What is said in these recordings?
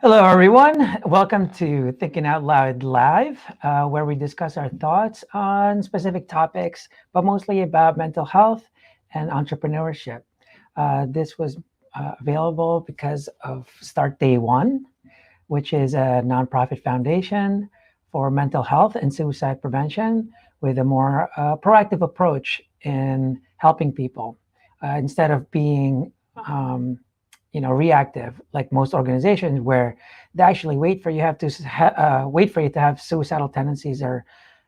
Hello, everyone. Welcome to Thinking Out Loud Live, where we discuss our thoughts on specific topics, but mostly about mental health and entrepreneurship. This was available because of Start Day One, which is a nonprofit foundation for mental health and suicide prevention with a more proactive approach in helping people instead of being reactive like most organizations where they actually wait for you to have suicidal tendencies or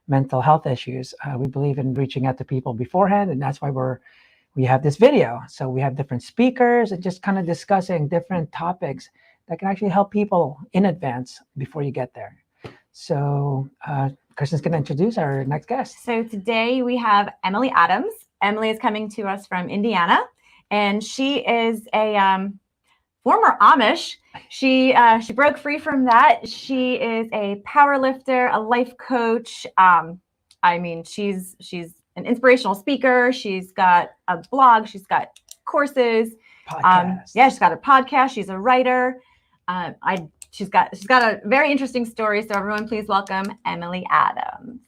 mental health issues. We believe in reaching out to people beforehand, and that's why we have this video. So we have different speakers and just kind of discussing different topics that can actually help people in advance before you get there. So Kristen's going to introduce our next guest. So today we have Emily Adams. Emily is coming to us from Indiana, and she is a former Amish. She broke free from that. She is a power lifter, a life coach. She's an inspirational speaker. She's got a blog. She's got courses. She's got a podcast. She's a writer. She's got a very interesting story. So everyone, please welcome Emily Adams.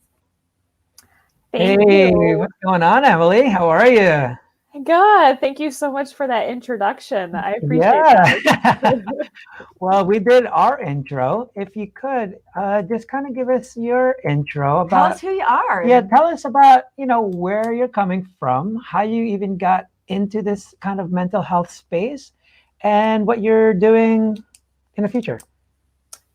Thank you. What's going on, Emily? How are you? Good. Thank you so much for that introduction. I appreciate that. Well, we did our intro. If you could just kind of give us your intro about. Tell us who you are. Yeah, tell us about where you're coming from, how you even got into this kind of mental health space, and what you're doing in the future.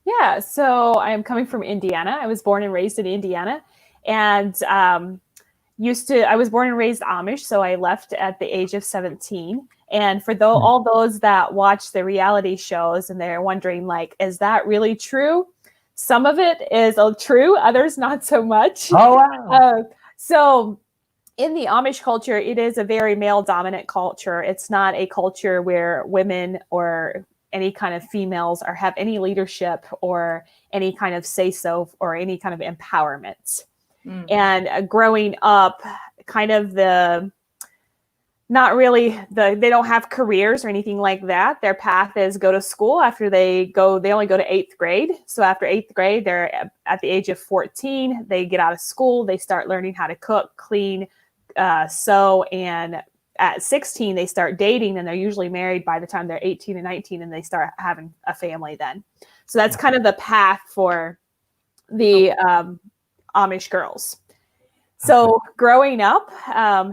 Yeah. So I am coming from Indiana. I was born and raised in Indiana, and I was born and raised Amish, so I left at the age of 17. And for all those that watch the reality shows and they're wondering, like, is that really true? Some of it is true, others not so much. Oh, wow. So in the Amish culture, it is a very male-dominant culture. It's not a culture where women or any kind of females have any leadership or any kind of say-so or any kind of empowerment. And growing up, kind of they don't have careers or anything like that. Their path is go to school. They only go to 8th grade. So after 8th grade, they're at the age of 14, they get out of school, they start learning how to cook, clean, sew, and at 16, they start dating, and they're usually married by the time they're 18 and 19, and they start having a family then. So that's kind of the path for the Amish girls. So growing up,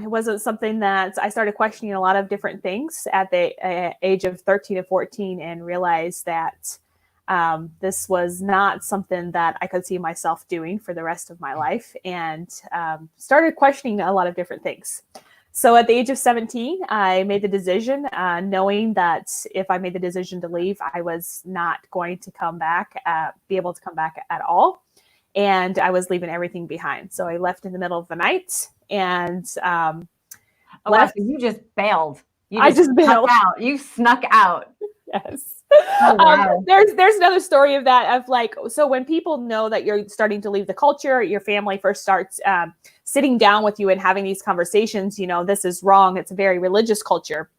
it wasn't something that I started questioning a lot of different things at the age of 13 and 14 and realized that this was not something that I could see myself doing for the rest of my life, and started questioning a lot of different things. So at the age of 17, I made the decision, knowing that if I made the decision to leave, I was not going to be able to come back at all. And I was leaving everything behind. So I left in the middle of the night and left. So you just bailed. I just bailed out. You snuck out. Yes. Oh, wow. There's another story of that, of like, so when people know that you're starting to leave the culture, your family first starts sitting down with you and having these conversations, this is wrong. It's a very religious culture.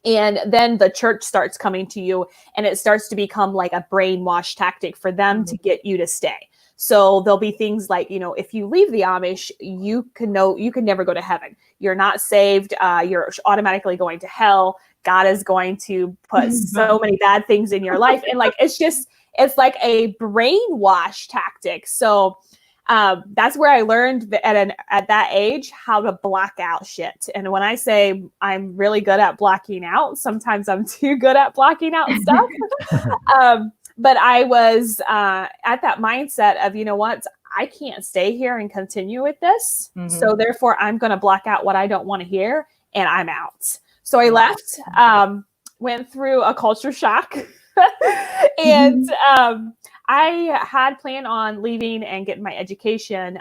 And then the church starts coming to you, and it starts to become like a brainwash tactic for them to get you to stay. So there'll be things like, if you leave the Amish, you can never go to heaven. You're not saved. You're automatically going to hell. God is going to put so many bad things in your life. And like, it's like a brainwash tactic. So that's where I learned at that age how to block out shit. And when I say I'm really good at blocking out, sometimes I'm too good at blocking out stuff. But I was at that mindset of, what, I can't stay here and continue with this. Mm-hmm. So therefore, I'm going to block out what I don't want to hear, and I'm out. So I left, went through a culture shock, and I had planned on leaving and getting my education.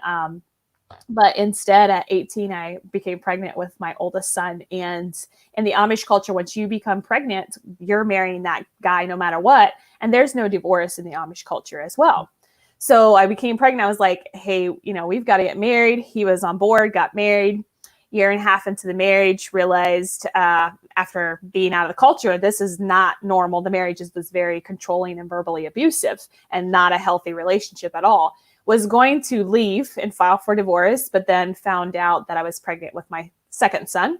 But instead, at 18, I became pregnant with my oldest son. And in the Amish culture, once you become pregnant, you're marrying that guy no matter what. And there's no divorce in the Amish culture as well. So I became pregnant. I was like, hey, we've got to get married. He was on board, got married. year and a half into the marriage, realized after being out of the culture, this is not normal. The marriage was very controlling and verbally abusive and not a healthy relationship at all. Was going to leave and file for divorce, but then found out that I was pregnant with my second son.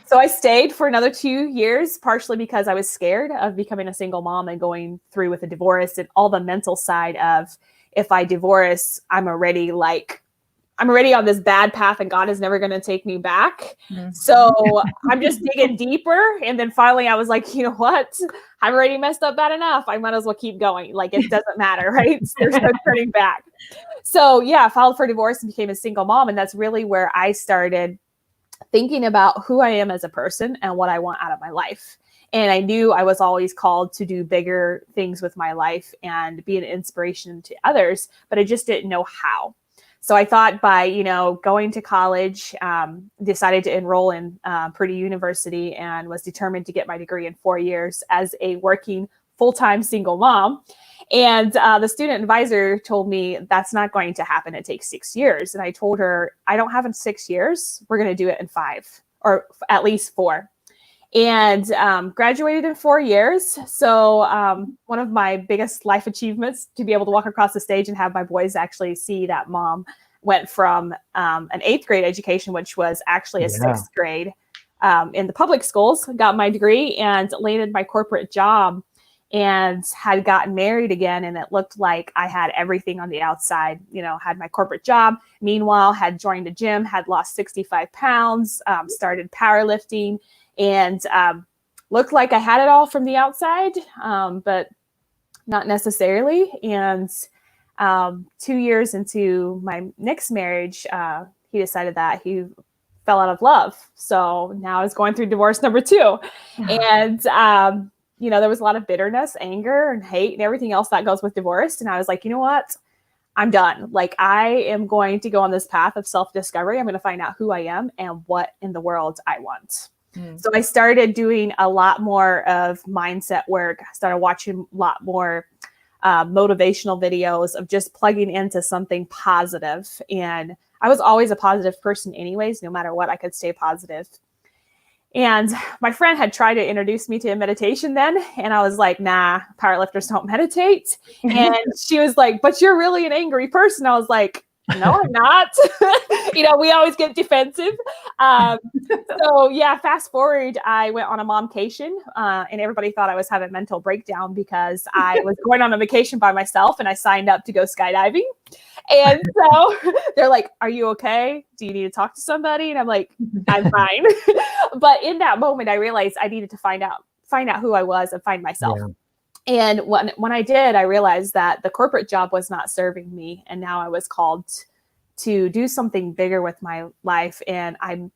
So I stayed for another 2 years, partially because I was scared of becoming a single mom and going through with a divorce and all the mental side of, if I divorce, I'm already on this bad path and God is never going to take me back. Mm-hmm. So I'm just digging deeper. And then finally I was like, you know what? I've already messed up bad enough. I might as well keep going. Like, it doesn't matter, right? There's no turning back. So yeah, I filed for divorce and became a single mom. And that's really where I started thinking about who I am as a person and what I want out of my life. And I knew I was always called to do bigger things with my life and be an inspiration to others, but I just didn't know how. So I thought by, going to college, decided to enroll in Purdue University and was determined to get my degree in 4 years as a working full-time single mom. And the student advisor told me that's not going to happen. It takes 6 years. And I told her, I don't have in 6 years. We're going to do it in 5 or at least 4. And graduated in 4 years. So one of my biggest life achievements, to be able to walk across the stage and have my boys actually see that mom went from an 8th grade education, which was actually a 6th grade in the public schools, got my degree and landed my corporate job and had gotten married again. And it looked like I had everything on the outside, had my corporate job. Meanwhile, had joined a gym, had lost 65 pounds, started powerlifting, and looked like I had it all from the outside, but not necessarily. And 2 years into my next marriage, he decided that he fell out of love. So now I was going through divorce number 2. And, there was a lot of bitterness, anger, and hate and everything else that goes with divorce. And I was like, you know what? I'm done. Like, I am going to go on this path of self-discovery. I'm going to find out who I am and what in the world I want. So I started doing a lot more of mindset work. I started watching a lot more motivational videos of just plugging into something positive. And I was always a positive person anyways, no matter what, I could stay positive. And my friend had tried to introduce me to meditation then. And I was like, nah, powerlifters don't meditate. And she was like, but you're really an angry person. I was like, no, I'm not. We always get defensive. So yeah, fast forward, I went on a momcation and everybody thought I was having a mental breakdown because I was going on a vacation by myself and I signed up to go skydiving. And so they're like, are you okay? Do you need to talk to somebody? And I'm like, I'm fine. But in that moment, I realized I needed to find out who I was and find myself. Yeah. And when I did, I realized that the corporate job was not serving me. And now I was called to do something bigger with my life. And I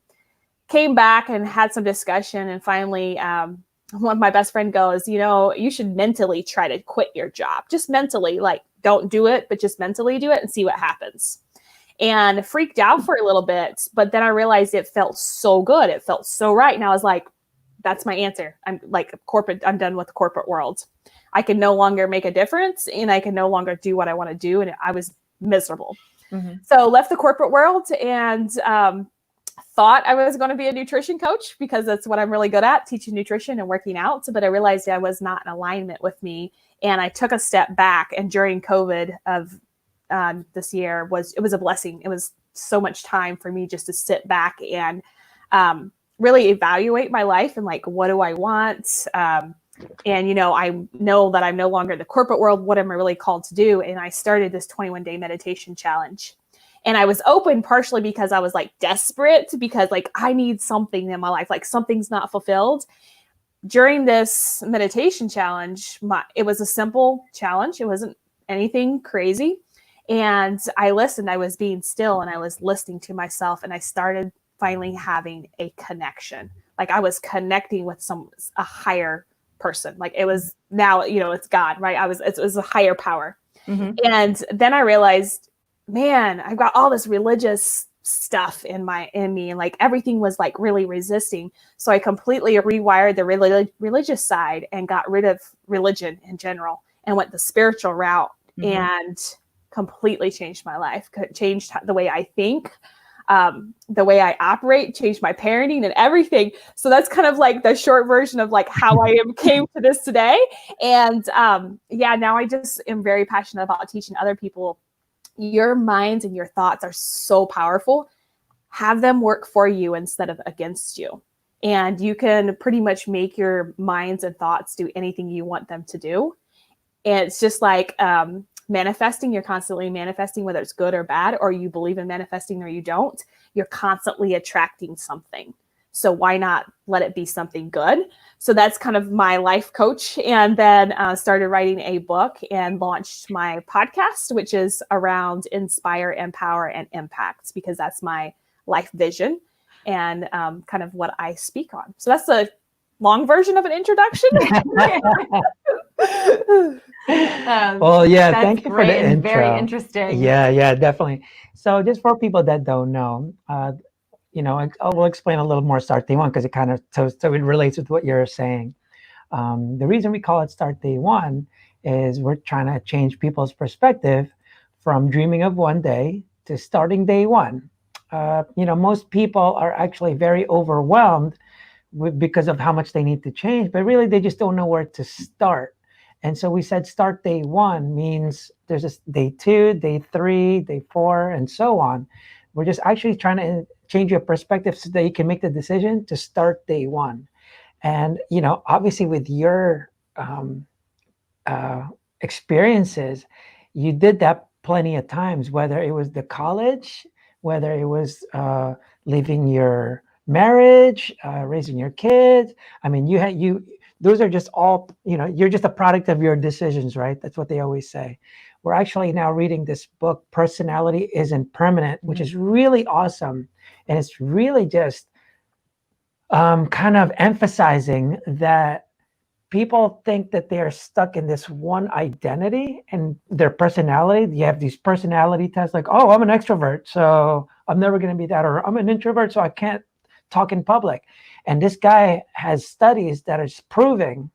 came back and had some discussion. And finally, one of my best friend goes, you should mentally try to quit your job. Just mentally, like, don't do it, but just mentally do it and see what happens. And freaked out for a little bit. But then I realized it felt so good. It felt so right. And I was like, that's my answer. I'm like corporate. I'm done with the corporate world. I can no longer make a difference and I can no longer do what I want to do. And I was miserable. Mm-hmm. So left the corporate world and thought I was going to be a nutrition coach because that's what I'm really good at, teaching nutrition and working out. But I realized I was not in alignment with me. And I took a step back. And during COVID of this year it was a blessing. It was so much time for me just to sit back and really evaluate my life and like, what do I want? And, I know that I'm no longer in the corporate world. What am I really called to do? And I started this 21-day meditation challenge. And I was open partially because I was like desperate because like I need something in my life, like something's not fulfilled. During this meditation challenge, it was a simple challenge. It wasn't anything crazy. And I listened. I was being still and I was listening to myself. And I started finally having a connection. Like I was connecting with a higher person. Like it was now, it's God, right? It was a higher power. Mm-hmm. And then I realized, man, I've got all this religious stuff in me. And like everything was like really resisting. So I completely rewired the religious side and got rid of religion in general and went the spiritual route. Mm-hmm. And completely changed my life, changed the way I think, the way I operate, changed my parenting and everything. So that's kind of like the short version of like how I came to this today. And now I just am very passionate about teaching other people. Your minds and your thoughts are so powerful. Have them work for you instead of against you. And you can pretty much make your minds and thoughts do anything you want them to do. And it's just like manifesting. You're constantly manifesting, whether it's good or bad, or you believe in manifesting or you don't. You're constantly attracting something. So why not let it be something good? So that's kind of my life coach. And then started writing a book and launched my podcast, which is around inspire, empower, and impact, because that's my life vision and kind of what I speak on. So that's a long version of an introduction. Well, yeah, That's thank you for great the and intro. very interesting. Yeah, definitely. So just for people that don't know, I will explain a little more Start Day One because it kind of so it relates with what you're saying. The reason we call it Start Day One is we're trying to change people's perspective from dreaming of one day to starting day one. Most people are actually very overwhelmed because of how much they need to change, but really they just don't know where to start. And so we said start day one means there's this day 2, day 3, day 4, and so on. We're just actually trying to change your perspective so that you can make the decision to start day one. And, obviously with your experiences, you did that plenty of times, whether it was the college, whether it was leaving your marriage, raising your kids. I mean, those are just all, you're just a product of your decisions, right? That's what they always say. We're actually now reading this book, Personality Isn't Permanent, which is really awesome. And it's really just kind of emphasizing that people think that they are stuck in this one identity and their personality. You have these personality tests like, oh, I'm an extrovert, so I'm never going to be that. Or I'm an introvert, so I can't talk in public. And this guy has studies that is proving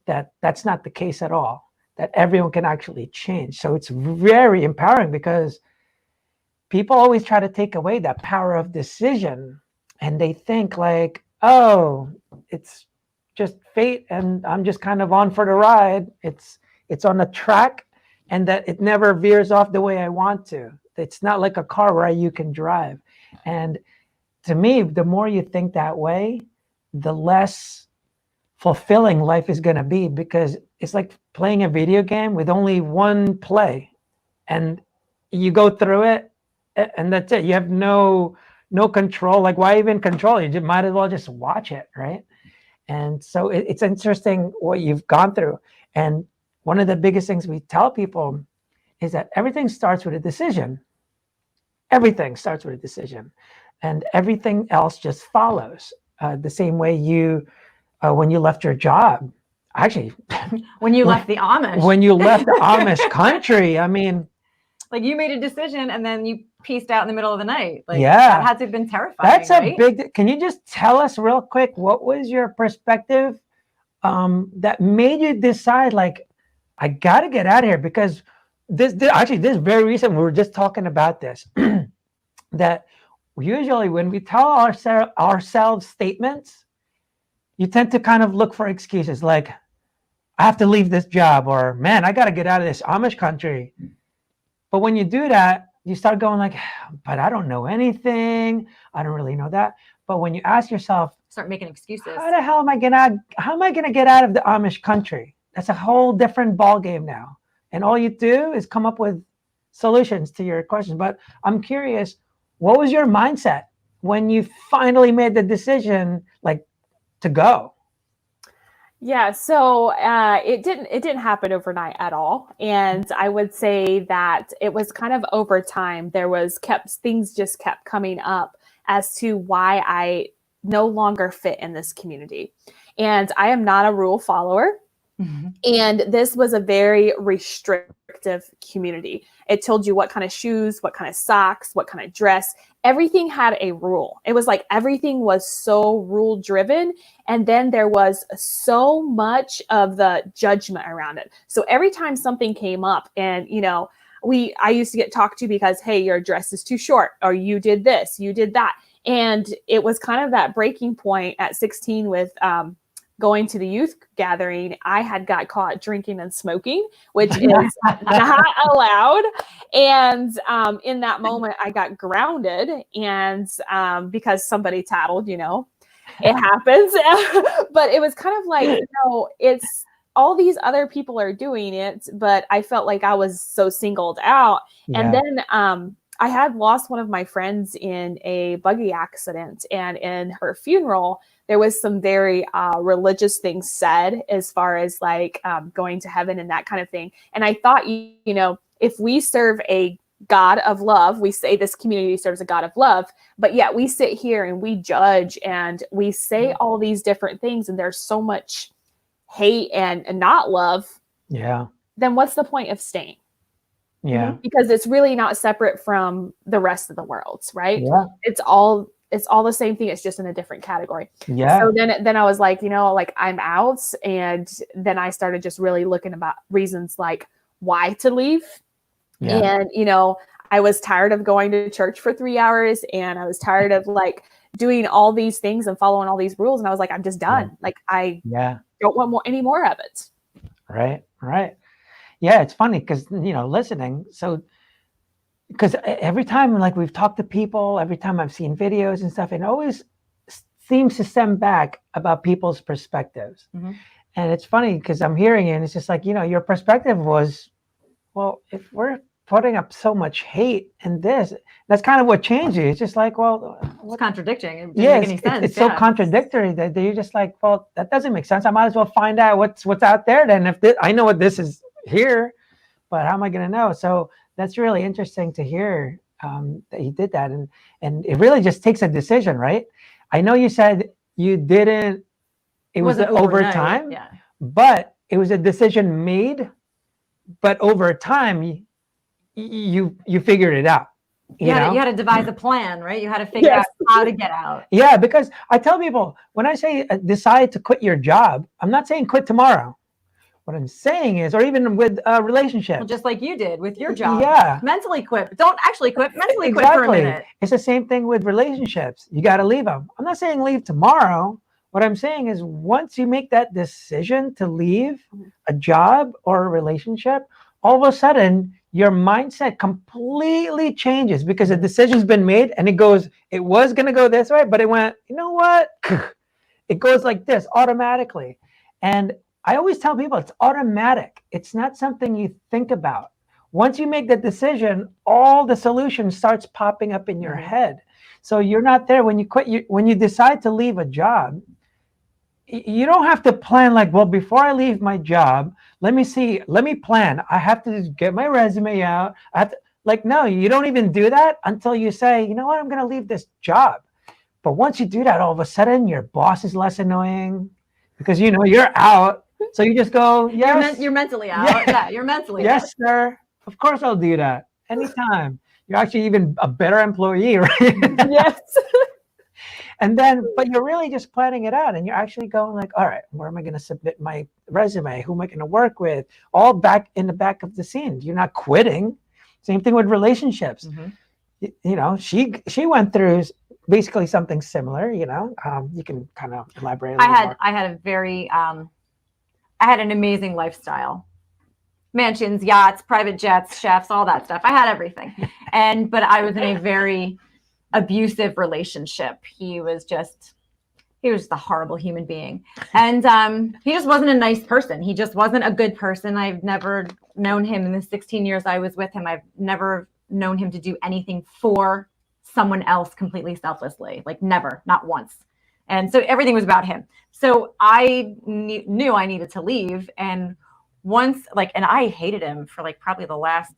that that's not the case at all, that everyone can actually change. So it's very empowering because people always try to take away that power of decision. And they think like, oh, it's just fate and I'm just kind of on for the ride. It's on the track and that it never veers off the way I want to. It's not like a car where you can drive. And to me, the more you think that way, the less fulfilling life is going to be, because it's like playing a video game with only one play and you go through it and that's it. You have no control. Like, why even control? You might as well just watch it, right? And so it's interesting what you've gone through. And one of the biggest things we tell people is that everything starts with a decision. Everything starts with a decision. And everything else just follows. The same way when you left your job, actually, when you left the Amish. When you left the Amish country, I mean, like you made a decision and then you pieced out in the middle of the night. Like, yeah, that had to have been terrifying. That's right? can you just tell us real quick, what was your perspective that made you decide, like, I got to get out of here? Because this very recent, we were just talking about this, that usually when we tell ourselves statements, you tend to kind of look for excuses like, I have to leave this job, or man, I got to get out of this Amish country. But when you do that, you start going like, but I don't know anything. I don't really know that. But when you ask yourself, start making excuses. How the hell am I gonna get out of the Amish country? That's a whole different ball game now. And all you do is come up with solutions to your questions. But I'm curious, what was your mindset when you finally made the decision, like, to go? Yeah, so it didn't happen overnight at all, and I would say that it was kind of over time. Things just kept coming up as to why I no longer fit in this community, and I am not a rule follower. Mm-hmm. And this was a very restrictive community. It told you what kind of shoes, what kind of socks, what kind of dress. Everything had a rule. It was like everything was so rule driven. And then there was so much of the judgment around it. So every time something came up and, I used to get talked to because, hey, your dress is too short, or you did this, you did that. And it was kind of that breaking point at 16 with going to the youth gathering. I had got caught drinking and smoking, which is not allowed. And in that moment, I got grounded, and because somebody tattled, you know, it happens. But it was kind of like, you know, it's all these other people are doing it, but I felt like I was so singled out. Yeah. And then I had lost one of my friends in a buggy accident, and in her funeral, there was some very religious things said as far as like going to heaven and that kind of thing. And I thought, you know, if we serve a God of love, we say this community serves a God of love, but yet we sit here and we judge and we say all these different things, and there's so much hate and not love. Yeah. Then what's the point of staying? Yeah. Because it's really not separate from the rest of the world, right? Yeah. It's all the same thing. It's just in a different category. Yeah. So then I was like, you know, like I'm out. And then I started just really looking about reasons like why to leave. Yeah. And, you know, I was tired of going to church for 3 hours, and I was tired of like doing all these things and following all these rules. And I was like, I'm just done. Like I don't want any more of it. Right. Right. Yeah. It's funny because, you know, listening. So, because every time like we've talked to people, every time I've seen videos and stuff, it always seems to stem back about people's perspectives. Mm-hmm. And it's funny because I'm hearing it and it's just like, you know, your perspective was, well, if we're putting up so much hate and this, that's kind of what changed you. It's just like, well, it's contradicting. It didn't make any sense. It's so contradictory that you're just like, well, that doesn't make sense. I might as well find out what's out there then. If I know what this is here, but how am I going to know? So that's really interesting to hear that you did that. And it really just takes a decision, right? I know you said you didn't, it was over time, but it was a decision made, but over time, you figured it out. You had to devise a plan, right? You had to figure out how to get out. Yeah, because I tell people, when I say decide to quit your job, I'm not saying quit tomorrow. What I'm saying is, or even with relationships. Well, just like you did with your job. Yeah. Mentally quit. Don't actually quit. Mentally quit for a minute. It's the same thing with relationships. You got to leave them. I'm not saying leave tomorrow. What I'm saying is once you make that decision to leave a job or a relationship, all of a sudden your mindset completely changes because the decision's been made and it was going to go this way, but it went, you know what? It goes like this automatically. And I always tell people it's automatic. It's not something you think about. Once you make the decision, all the solution starts popping up in your head. So you're not there when you quit. When you decide to leave a job, you don't have to plan like, well, before I leave my job, let me plan. I have to get my resume out. No, you don't even do that until you say, you know what, I'm going to leave this job. But once you do that, all of a sudden your boss is less annoying because, you know, you're out. So you just go, yes. You're mentally out. Yeah, you're mentally out. Yes, sir. Of course I'll do that. Anytime. You're actually even a better employee, right? Yes. And then, but you're really just planning it out and you're actually going like, all right, where am I going to submit my resume? Who am I going to work with? All back in the back of the scene. You're not quitting. Same thing with relationships. Mm-hmm. You know, she went through basically something similar, you know, you can kind of elaborate a little more. I had an amazing lifestyle. Mansions, yachts, private jets, chefs, all that stuff. I had everything. But I was in a very abusive relationship. He was just a horrible human being. And he just wasn't a nice person. He just wasn't a good person. I've never known him in the 16 years I was with him. I've never known him to do anything for someone else completely selflessly, like never, not once. And so everything was about him. So I knew I needed to leave. And once, and I hated him for probably the last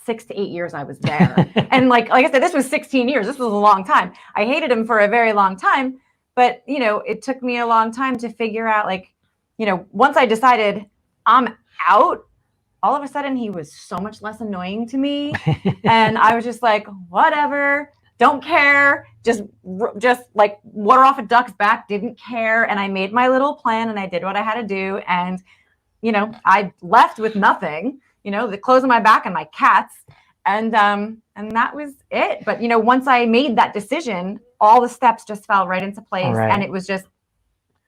6 to 8 years I was there. And like I said, this was 16 years. This was a long time. I hated him for a very long time. But, you know, it took me a long time to figure out, once I decided I'm out, all of a sudden he was so much less annoying to me. And I was just like, whatever, don't care. Just like water off a duck's back, didn't care. And I made my little plan and I did what I had to do. And, you know, I left with nothing. the clothes on my back and my cats. And that was it. But, once I made that decision, all the steps just fell right into place. Right. And it was just,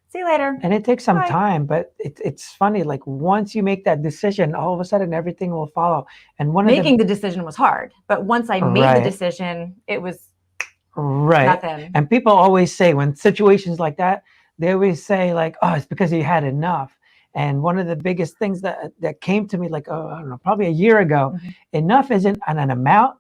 see you later. And it takes some Bye. time, but it's funny. Like once you make that decision, all of a sudden everything will follow. And Making the decision was hard. But once I made the decision, it was nothing. And people always say when situations like that, they always say like, oh, it's because you had enough. And one of the biggest things that came to me, like, I don't know, probably a year ago, enough isn't an amount,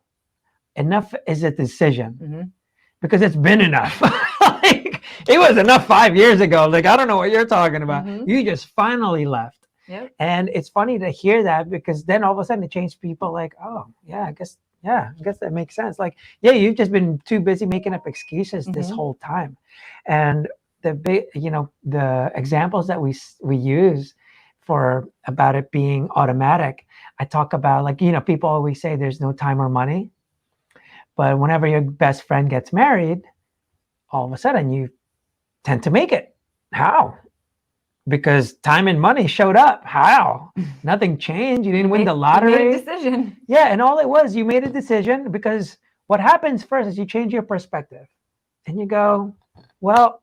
enough is a decision, because it's been enough. Like, it was enough 5 years ago. Like, I don't know what you're talking about. You just finally left. Yep. And it's funny to hear that, because then all of a sudden it changed people like, oh, yeah, I guess that makes sense. Like, yeah, you've just been too busy making up excuses this whole time. And the big, the examples that we use about it being automatic, I talk about, like, people always say there's no time or money, but whenever your best friend gets married, all of a sudden you tend to make it. How? Because time and money showed up. How? Nothing changed. You didn't win the lottery. You made a decision. Yeah, and all it was, you made a decision, because what happens first is you change your perspective. And you go, well,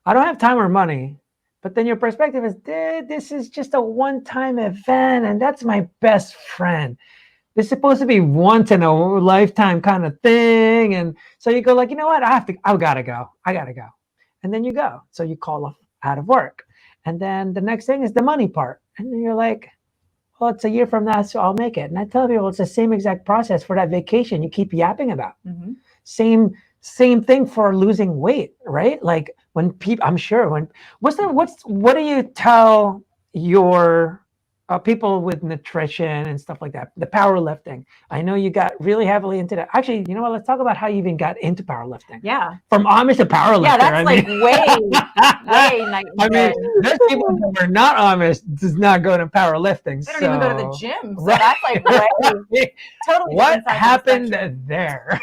I don't have time or money. But then your perspective is, this is just a one-time event, and that's my best friend. This is supposed to be once in a lifetime kind of thing. And so you go like, you know what? I gotta go. And then you go. So you call off out of work. And then the next thing is the money part. And then you're like, well, it's a year from now, so I'll make it. And I tell people it's the same exact process for that vacation you keep yapping about. Same thing for losing weight, right? Like when people, I'm sure what do you tell your people with nutrition and stuff like that, the powerlifting? I know you got really heavily into that. Actually, you know what? Let's talk about how you even got into powerlifting. Yeah. From Amish to powerlifter. Yeah, that's way night and I day. mean, there's people that are not Amish does not go to powerlifting. They don't even go to the gym. So Right. that's like way, totally. What different side of the happened spectrum. there?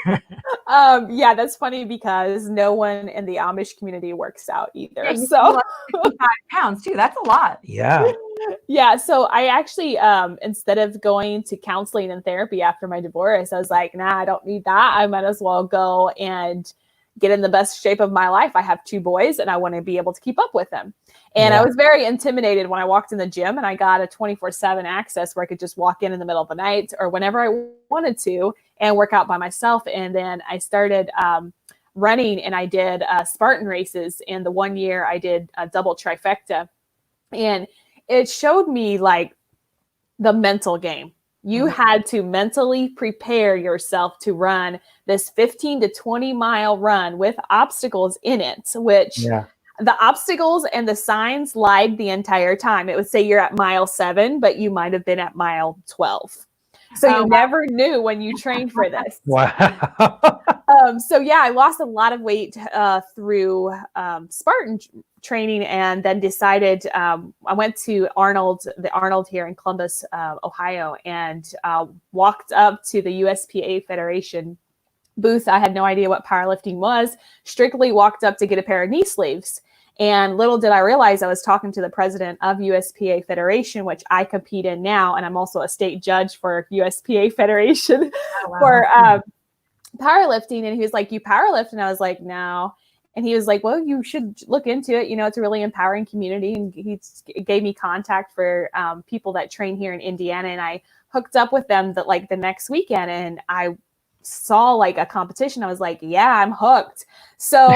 Yeah, that's funny because no one in the Amish community works out either. Yeah, you So lost 55 pounds too. That's a lot. Yeah. yeah, so I actually instead of going to counseling and therapy after my divorce, I was like, nah, I don't need that. I might as well go and get in the best shape of my life. I have 2 boys and I want to be able to keep up with them. And I was very intimidated when I walked in the gym and I got a 24/7 access where I could just walk in the middle of the night or whenever I wanted to and work out by myself. And then I started running and I did Spartan races. And the 1 year I did a double trifecta. And it showed me like the mental game. You had to mentally prepare yourself to run this 15 to 20 mile run with obstacles in it, which the obstacles and the signs lied the entire time. It would say you're at mile 7, but you might have been at mile 12. So you never knew when you trained for this. Wow. So yeah, I lost a lot of weight through Spartan training, and then decided I went to the Arnold here in Columbus, Ohio, and walked up to the USPA Federation booth. I had no idea what powerlifting was. Strictly walked up to get a pair of knee sleeves. And little did I realize I was talking to the president of USPA Federation, which I compete in now. And I'm also a state judge for USPA Federation for powerlifting. And he was like, you powerlift? And I was like, no. And he was like, well, you should look into it. You know, it's a really empowering community. And he gave me contact for people that train here in Indiana. And I hooked up with them the next weekend. And I saw like a competition. I was like, yeah, I'm hooked. So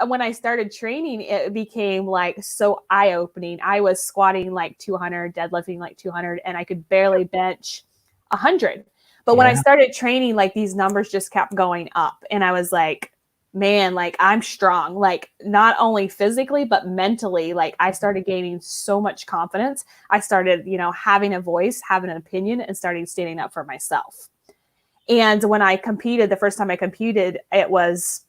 when I started training, it became like so eye-opening. I was squatting like 200, deadlifting like 200, and I could barely bench 100. But when I started training, like these numbers just kept going up. And I was like, man, like I'm strong, like not only physically, but mentally. Like I started gaining so much confidence. I started, having a voice, having an opinion, and starting standing up for myself. And when I competed, the first time I competed, it was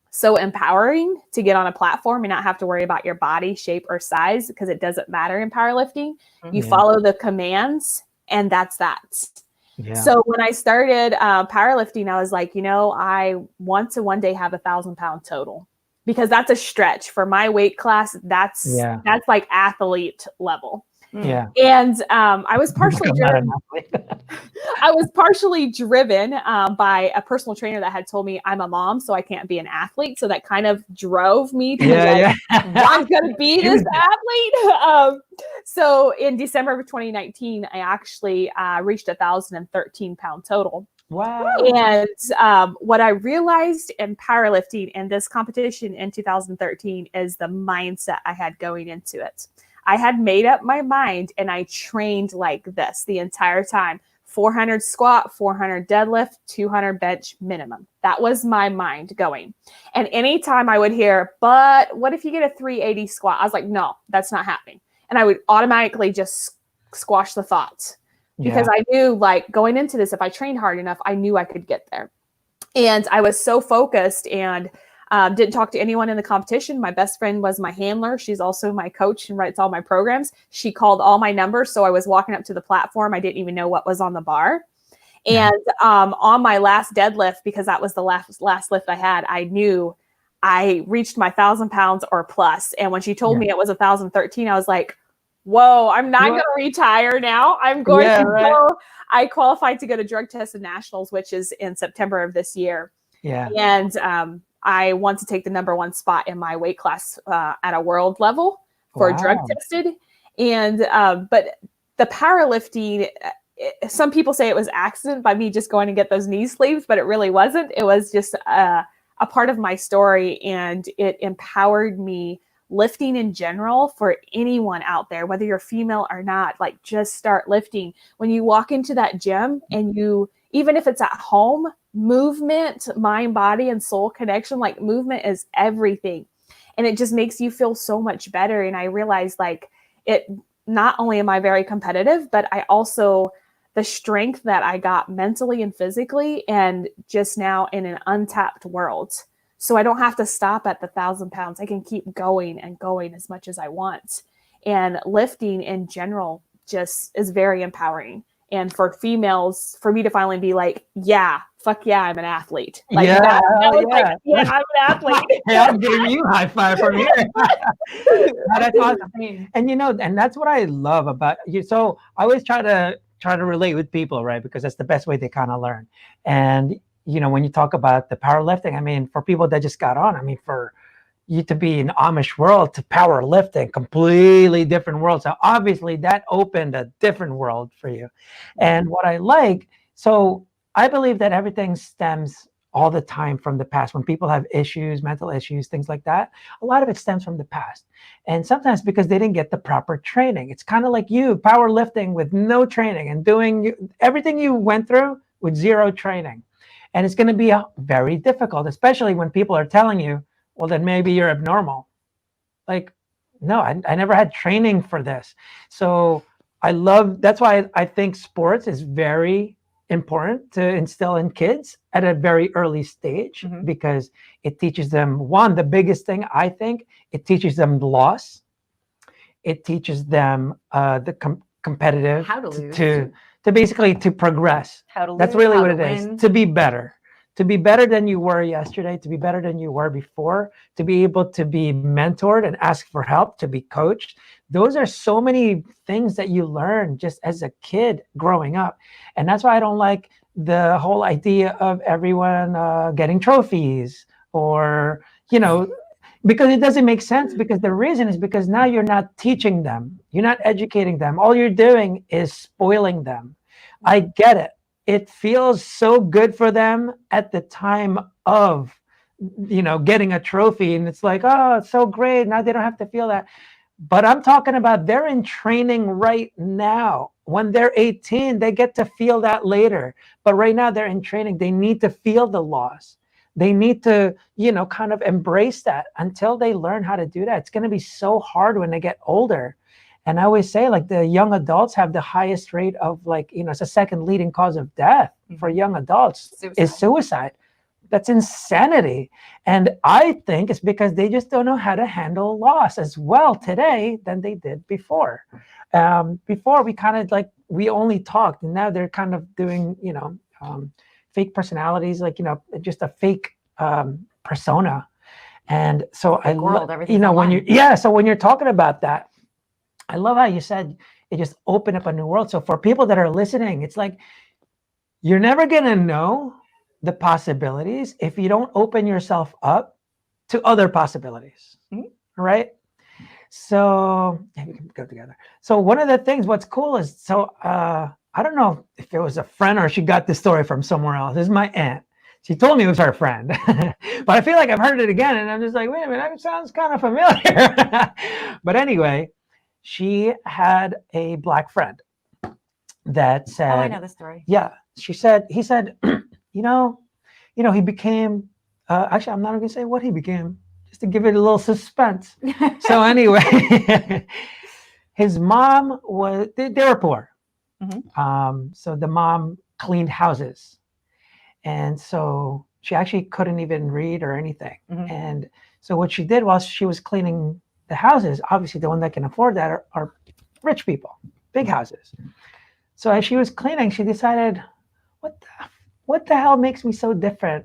so empowering to get on a platform and not have to worry about your body shape or size, because it doesn't matter in powerlifting. You follow the commands, and that's that. Yeah. So when I started powerlifting, I was like, I want to one day have 1,000-pound total, because that's a stretch for my weight class. That's like athlete level. Yeah. And I was partially Become not an driven. athlete. I was partially driven by a personal trainer that had told me I'm a mom, so I can't be an athlete. So that kind of drove me to Yeah, I'm going to be this Huge. athlete. So in December of 2019, I actually reached 1,013 pound total. Wow. And what I realized in powerlifting and this competition in 2013 is the mindset I had going into it. I had made up my mind and I trained like this the entire time. 400 squat, 400 deadlift, 200 bench minimum. That was my mind going. And anytime I would hear, but what if you get a 380 squat? I was like, no, that's not happening. And I would automatically just squash the thoughts because I knew, like, going into this, if I trained hard enough, I knew I could get there. And I was so focused and didn't talk to anyone in the competition. My best friend was my handler. She's also my coach and writes all my programs. She called all my numbers. So I was walking up to the platform. I didn't even know what was on the bar. And on my last deadlift, because that was the last lift I had, I knew I reached my 1,000 pounds or plus. And when she told me it was 1,013, I was like, whoa, I'm not going to retire now. I'm going to go. I qualified to go to drug tested nationals, which is in September of this year. Yeah. And I want to take the #1 spot in my weight class at a world level for drug tested. And but the powerlifting, some people say it was accident by me just going to get those knee sleeves, but it really wasn't. It was just a part of my story, and it empowered me. Lifting in general, for anyone out there, whether you're female or not, like, just start lifting. When you walk into that gym and you, even if it's at home, movement, mind, body, and soul connection, like, movement is everything. And it just makes you feel so much better. And I realized, like, it, not only am I very competitive, but I also, the strength that I got mentally and physically, and just now in an untapped world. So I don't have to stop at the 1,000 pounds. I can keep going and going as much as I want. And lifting in general just is very empowering. And for females, for me to finally be like, yeah, fuck yeah, I'm an athlete. Like, that was like, yeah, I'm an athlete. Hey, I'm giving you a high five from here. That's awesome. And and that's what I love about you. So I always try to relate with people, right? Because that's the best way they kind of learn. And when you talk about the powerlifting, I mean, for people that just got on, I mean, for you to be in Amish world to powerlifting, completely different world. So obviously that opened a different world for you. And what I like, so I believe that everything stems all the time from the past. When people have issues, mental issues, things like that, a lot of it stems from the past. And sometimes because they didn't get the proper training. It's kind of like you powerlifting with no training and doing everything you went through with zero training. And it's going to be very difficult, especially when people are telling you, well, then maybe you're abnormal. Like, no, I never had training for this. So that's why I think sports is very important to instill in kids at a very early stage, because it teaches them, one, the biggest thing, I think, it teaches them loss. It teaches them the competitive, how to lose. To basically to progress. That's really what it is. To be better than you were yesterday, to be better than you were before, to be able to be mentored and ask for help, to be coached. Those are so many things that you learn just as a kid growing up. And that's why I don't like the whole idea of everyone getting trophies or, because it doesn't make sense. Because the reason is because now you're not teaching them. You're not educating them. All you're doing is spoiling them. I get it. It feels so good for them at the time of, getting a trophy. And it's like, oh, it's so great. Now they don't have to feel that. But I'm talking about they're in training right now. When they're 18, they get to feel that later. But right now they're in training. They need to feel the loss. They need to, kind of embrace that until they learn how to do that. It's going to be so hard when they get older. And I always say, like, the young adults have the highest rate of, like, it's the second leading cause of death for young adults is suicide. That's insanity. And I think it's because they just don't know how to handle loss as well today than they did before. Before we kind of we only talked, and now they're kind of doing, fake personalities, like, just a fake persona. And so so when you're talking about that, I love how you said, it just opened up a new world. So for people that are listening, it's like, you're never going to know the possibilities if you don't open yourself up to other possibilities. Right? So yeah, we can go together. So one of the things, what's cool is, so I don't know if it was a friend or she got this story from somewhere else. This is my aunt. She told me it was her friend, but I feel like I've heard it again, and I'm just like, wait a minute, that sounds kind of familiar. But anyway, she had a Black friend that said, Oh, I know the story. yeah, he said, you know, he became, actually, I'm not going to say what he became, just to give it a little suspense. So anyway, his mom was, they were poor. So the mom cleaned houses. And so she actually couldn't even read or anything. And so what she did while she was cleaning the houses, obviously the one that can afford that are rich people, big houses. So as she was cleaning, she decided, what the hell makes me so different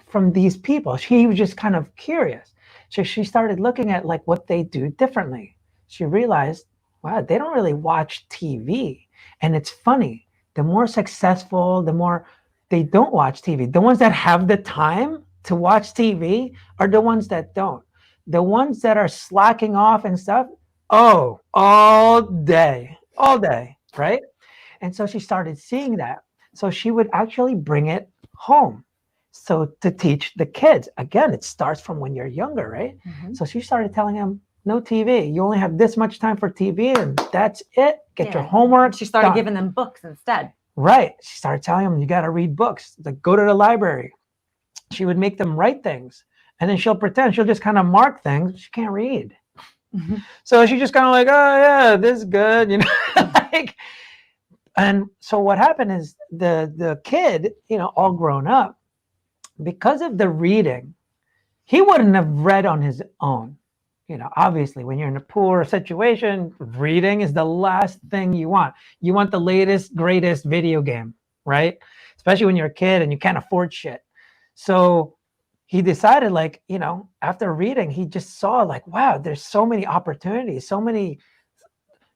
from these people? She was just kind of curious. So she started looking at like what they do differently. She realized, wow, they don't really watch TV. And it's funny, the more successful, the more they don't watch TV. The ones that have the time to watch TV are the ones that don't. The ones that are slacking off and stuff, oh, all day, right? And so she started seeing that. So she would actually bring it home. So to teach the kids, again, it starts from when you're younger, right? So she started telling them, no TV. You only have this much time for TV and that's it. Get your homework. She started done. giving them books instead. Right. She started telling them, you got to read books. Like, go to the library. She would make them write things. And then she'll just kind of mark things. She can't read. So she just kind of like, oh yeah, this is good. Like, and so what happened is the kid, all grown up, because of the reading, he wouldn't have read on his own. Obviously, when you're in a poor situation, reading is the last thing you want. You want the latest, greatest video game, right? Especially when you're a kid and you can't afford shit. So he decided, like, after reading, he just saw like, wow, there's so many opportunities,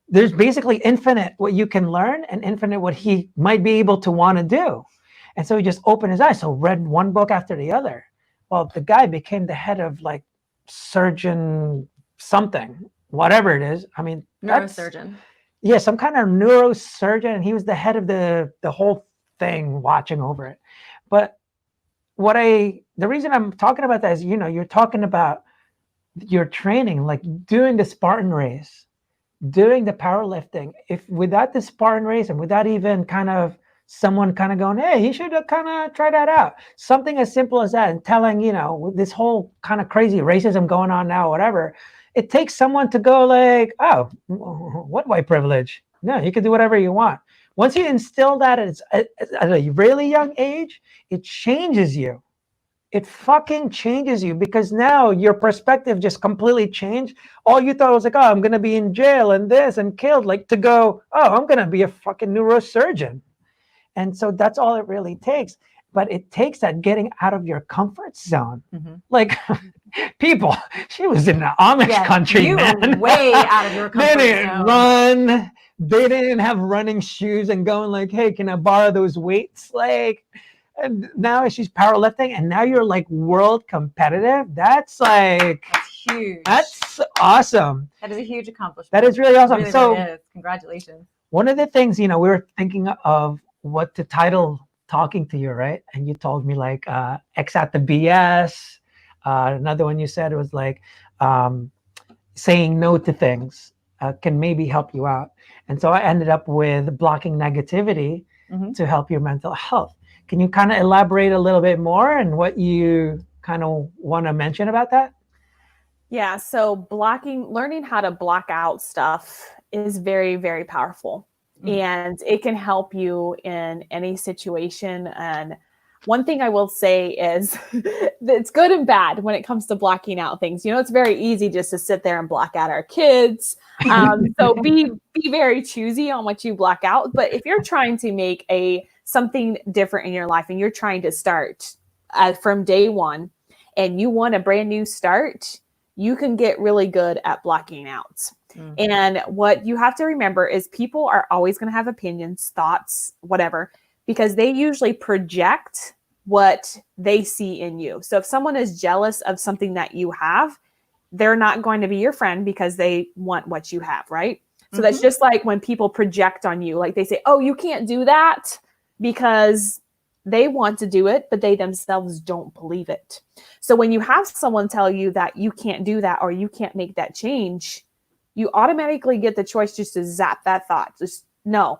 there's basically infinite what you can learn and infinite what he might be able to want to do. And so he just opened his eyes. So read one book after the other. Well, the guy became the head of like surgeon something, whatever it is. I mean, Neurosurgeon. Yeah, some kind of neurosurgeon. And he was the head of the whole thing, watching over it. But the reason I'm talking about that is, you're talking about your training, like doing the Spartan race, doing the powerlifting. If without the Spartan race and without even kind of someone kind of going, hey, you should kind of try that out. Something as simple as that, and telling, with this whole kind of crazy racism going on now, whatever, it takes someone to go like, oh, what white privilege? No, you can do whatever you want. Once you instill that at a really young age, it changes you. It fucking changes you, because now your perspective just completely changed. All you thought was like, oh, I'm going to be in jail and this and killed, like to go, oh, I'm going to be a fucking neurosurgeon. And so that's all it really takes. But it takes that getting out of your comfort zone. Like, people, she was in the Amish country, you man. were way out of your comfort They didn't zone. run. They didn't have running shoes and going like, hey, can I borrow those weights? Like, and now she's powerlifting, and now you're like world competitive. That's like, That's huge. that's awesome. That is a huge accomplishment. That is really awesome. Really, So really is. Congratulations. one of the things, we were thinking of what to title talking to you, right? And you told me like X at the BS. Another one you said was like saying no to things can maybe help you out. And so I ended up with blocking negativity to help your mental health. Can you kind of elaborate a little bit more and what you kind of want to mention about that? Yeah. So learning how to block out stuff is very, very powerful. And it can help you in any situation. And one thing I will say is it's good and bad when it comes to blocking out things. It's very easy just to sit there and block out our kids. So be very choosy on what you block out. But if you're trying to make something different in your life, and you're trying to start from day one, and you want a brand new start, you can get really good at blocking out. And what you have to remember is people are always going to have opinions, thoughts, whatever, because they usually project what they see in you. So if someone is jealous of something that you have, they're not going to be your friend because they want what you have, right? So that's just like when people project on you, like they say, oh, you can't do that, because they want to do it, but they themselves don't believe it. So when you have someone tell you that you can't do that or you can't make that change, you automatically get the choice just to zap that thought. Just no.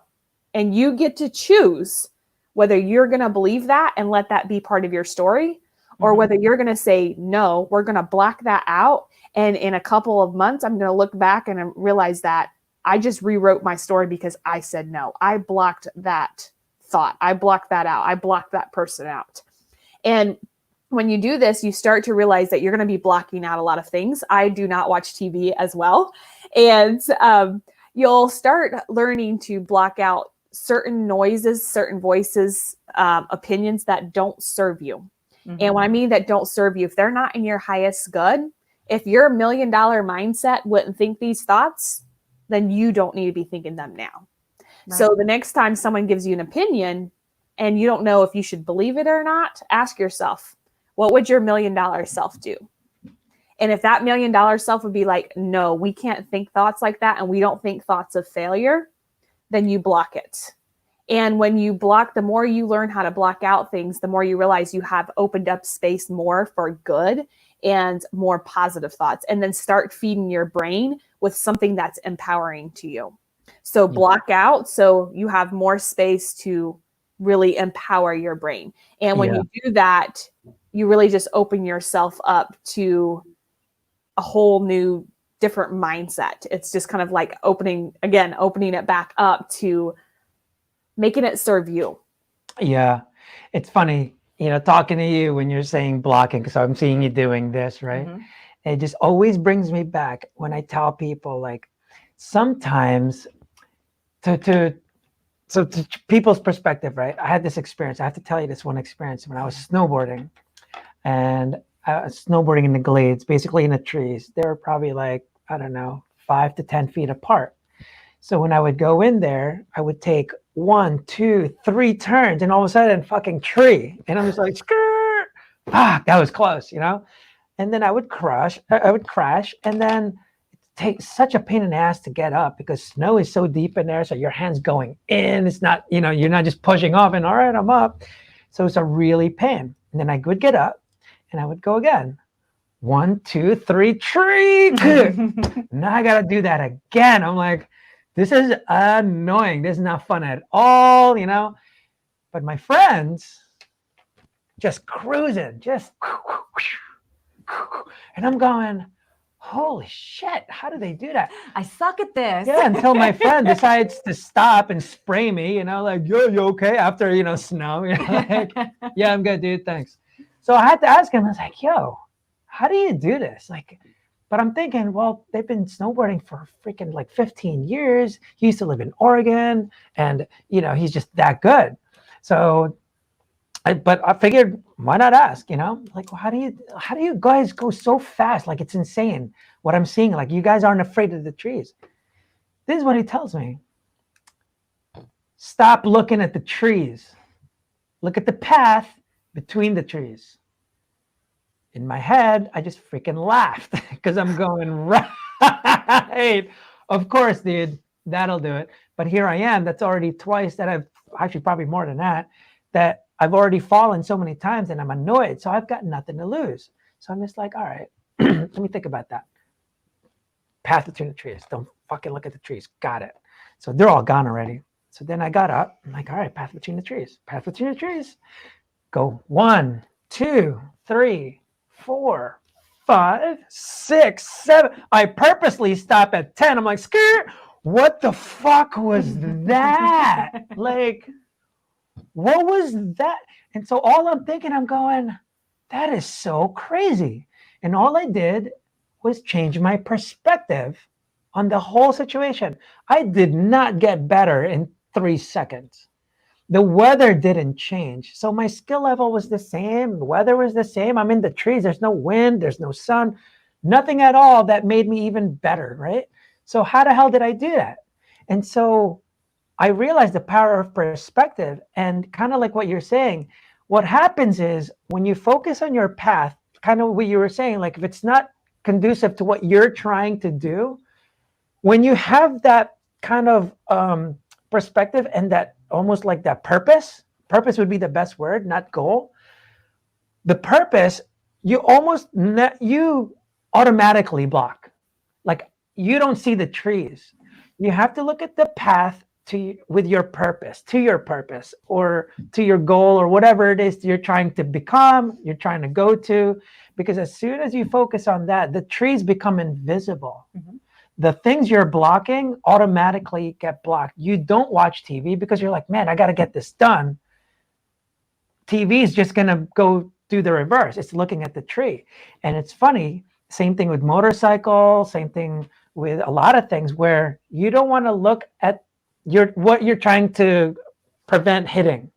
And you get to choose whether you're going to believe that and let that be part of your story, or whether you're going to say, no, we're going to block that out. And in a couple of months, I'm going to look back and realize that I just rewrote my story because I said no. I blocked that thought. I blocked that out. I blocked that person out. And when you do this, you start to realize that you're going to be blocking out a lot of things. I do not watch TV as well. And you'll start learning to block out certain noises, certain voices, opinions that don't serve you. And when I mean that don't serve you, if they're not in your highest good, if your $1 million mindset wouldn't think these thoughts, then you don't need to be thinking them now. Right. So the next time someone gives you an opinion and you don't know if you should believe it or not, ask yourself, what would your $1 million self do? And if that $1 million self would be like, no, we can't think thoughts like that, and we don't think thoughts of failure, then you block it. And when you block, the more you learn how to block out things, the more you realize you have opened up space more for good and more positive thoughts, and then start feeding your brain with something that's empowering to you. So block out so you have more space to really empower your brain. And when you do that, you really just open yourself up to a whole new different mindset. It's just kind of like opening it back up to making it serve you. Yeah. It's funny, talking to you when you're saying blocking, because I'm seeing you doing this, right? It just always brings me back when I tell people, like, sometimes to people's perspective, right? I had this experience. I have to tell you this one experience when I was snowboarding, and snowboarding in the glades, basically in the trees. They were probably like, I don't know, 5 to 10 feet apart. So when I would go in there, I would take 1, 2, 3 turns, and all of a sudden, fucking tree. And I'm just like, skirt. Fuck, that was close, And then I would crash, and then it takes such a pain in the ass to get up because snow is so deep in there. So your hand's going in. It's not, you're not just pushing off and all right, I'm up. So it's a really pain. And then I would get up and I would go again. 1, 2, 3, tree. Now I got to do that again. I'm like, this is annoying. This is not fun at all, But my friends just cruising, and I'm going, holy shit, how do they do that? I suck at this. Yeah, until my friend decides to stop and spray me, like, yo, you okay? After, snow, like, yeah, I'm good, dude, thanks. So I had to ask him, I was like, yo, how do you do this? Like, but I'm thinking, well, they've been snowboarding for freaking like 15 years. He used to live in Oregon, and, he's just that good. So, but I figured, why not ask, like, well, how do you guys go so fast? Like, it's insane what I'm seeing. Like, you guys aren't afraid of the trees. This is what he tells me. Stop looking at the trees. Look at the path between the trees. In my head, I just freaking laughed because I'm going, right. Of course, dude, that'll do it. But here I am. That's already twice that I've actually probably more than that I've already fallen so many times, and I'm annoyed. So I've got nothing to lose. So I'm just like, all right, let me think about that. Path between the trees. Don't fucking look at the trees. Got it. So they're all gone already. So then I got up. I'm like, all right, path between the trees. Path between the trees. Go 1, 2, 3, 4, 5, 6, 7. I purposely stop at 10. I'm like, skirt. What the fuck was that? Like, what was that? And so all I'm thinking, I'm going, that is so crazy. And all I did was change my perspective on the whole situation. I did not get better in 3 seconds. The weather didn't change. So my skill level was the same. The weather was the same. I'm in the trees. There's no wind. There's no sun. nothing at all that made me even better, right? So how the hell did I do that? And so I realized the power of perspective, and kind of like what you're saying, what happens is when you focus on your path, kind of what you were saying, like if it's not conducive to what you're trying to do, when you have that kind of perspective and that almost like that purpose would be the best word, not goal. The purpose, you automatically block. Like you don't see the trees. You have to look at the path with your purpose, to your purpose, or to your goal, or whatever it is you're trying to become, you're trying to go to. Because as soon as you focus on that, the trees become invisible. Mhm. The things you're blocking automatically get blocked. You don't watch TV because you're like, man, I got to get this done. TV is just going to go do the reverse. It's looking at the tree. And it's funny, same thing with motorcycle, same thing with a lot of things where you don't want to look at what you're trying to prevent hitting.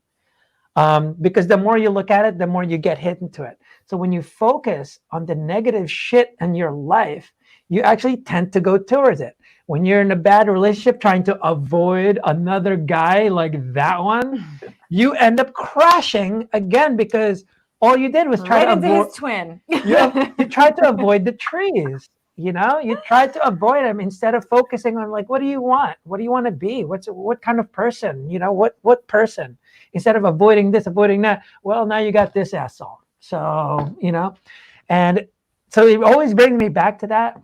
Because the more you look at it, the more you get hit into it. So when you focus on the negative shit in your life, you actually tend to go towards it. When you're in a bad relationship trying to avoid another guy like that one, you end up crashing again because all you did was try Right to into avoid. his twin. You tried to avoid the trees. You tried to avoid them instead of focusing on like, what do you want? What do you want to be? What kind of person? What person? Instead of avoiding this, avoiding that. Well, now you got this asshole. So and so it always brings me back to that.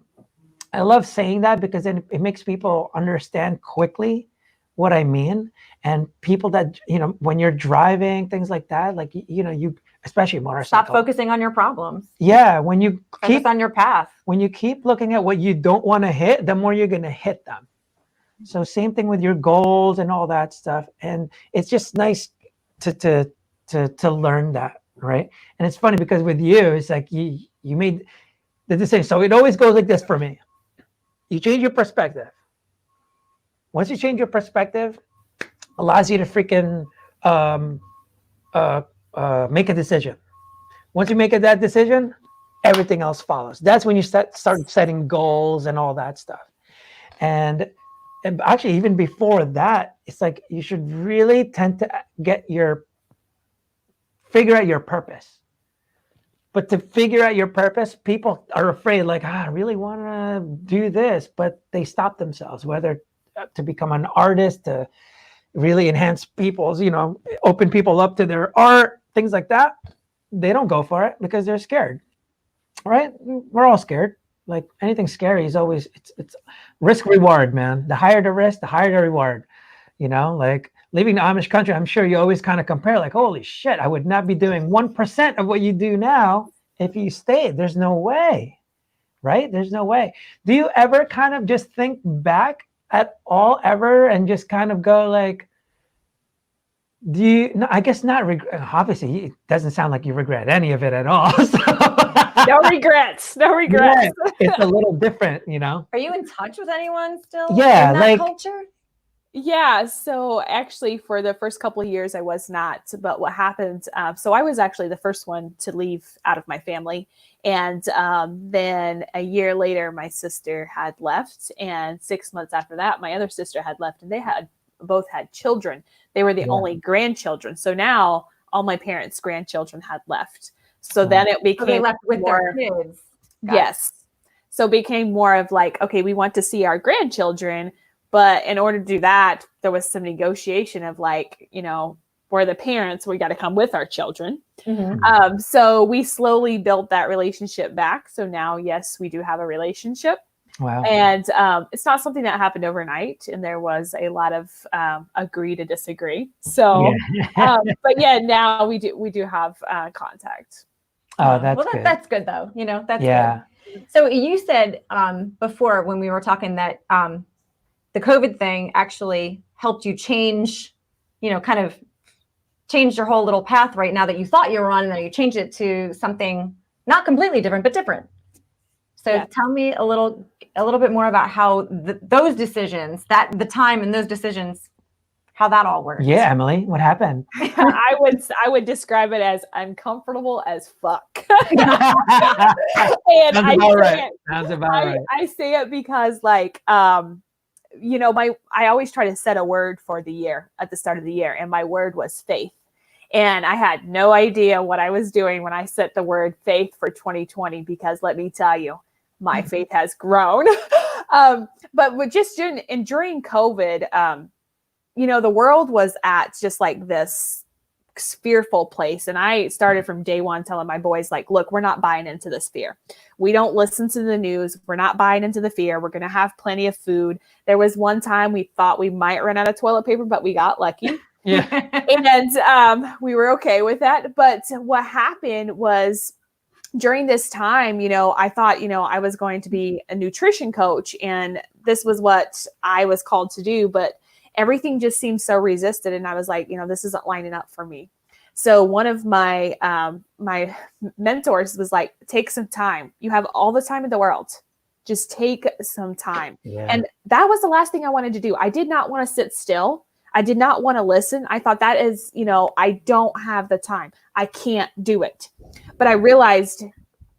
I love saying that because then it makes people understand quickly what I mean. And people that, when you're driving, things like that, like, you, especially motorcycle. Stop focusing on your problems. Yeah. When you Focus on your path. when you keep looking at what you don't want to hit, the more you're going to hit them. So same thing with your goals and all that stuff. And it's just nice to learn that. Right. And it's funny because with you, it's like you made the decision. So it always goes like this for me. You change your perspective. Once you change your perspective, allows you to freaking make a decision. Once you make that decision, everything else follows. That's when you start setting goals and all that stuff. And actually, even before that, it's like you should really tend to figure out your purpose. But to figure out your purpose, people are afraid, like, I really want to do this, but they stop themselves, whether to become an artist, to really enhance people's, open people up to their art, things like that. They don't go for it because they're scared, right? We're all scared. Like anything scary is always, it's risk reward, man. The higher the risk, the higher the reward. Like leaving the Amish country, I'm sure you always kind of compare like, holy shit, I would not be doing 1% of what you do now if you stayed. There's no way, right? There's no way. Do you ever kind of just think back at all ever and just kind of go like, no, I guess not regret. Obviously, it doesn't sound like you regret any of it at all. So. No regrets. No regrets. Yeah, it's a little different, Are you in touch with anyone still? Yeah, in that like culture? Yeah, so actually for the first couple of years I was not, but what happened, so I was actually the first one to leave out of my family. And then a year later, my sister had left. And 6 months after that, my other sister had left, and they both had children. They were the only grandchildren. So now all my parents' grandchildren had left. So then it became they left with more, their kids. Yes. So it became more of like, okay, we want to see our grandchildren. But in order to do that, there was some negotiation of like, we're the parents, we got to come with our children. Mm-hmm. So we slowly built that relationship back. So now, yes, we do have a relationship. Wow. And it's not something that happened overnight. And there was a lot of agree to disagree. So, but yeah, now we do have contact. Oh, that's good. That's good though. That's good. So you said before when we were talking that the COVID thing actually helped you change, kind of changed your whole little path right now that you thought you were on, and then you changed it to something not completely different, but different. So tell me a little bit more about how those decisions, the time and those decisions how that all works. Yeah, Emily, what happened? I would describe it as uncomfortable as fuck. And Sounds about right. Sounds about right. I say it because like you know, I always try to set a word for the year at the start of the year, and my word was faith. And I had no idea what I was doing when I set the word faith for 2020, because let me tell you, my faith has grown. But just during COVID, you know, the world was at just like this fearful place. And I started from day one telling my boys, like, look, we're not buying into this fear. We don't listen to the news. We're not buying into the fear. We're going to have plenty of food. There was one time we thought we might run out of toilet paper, but we got lucky. Yeah. And we were okay with that. But what happened was during this time, you know, I thought, you know, I was going to be a nutrition coach, and this was what I was called to do. But everything just seemed so resistant. And I was like, you know, this isn't lining up for me. So one of my my mentors was like, take some time. You have all the time in the world. Just take some time. Yeah. And that was the last thing I wanted to do. I did not want to sit still. I did not want to listen. I thought that is, you know, I don't have the time. I can't do it. But I realized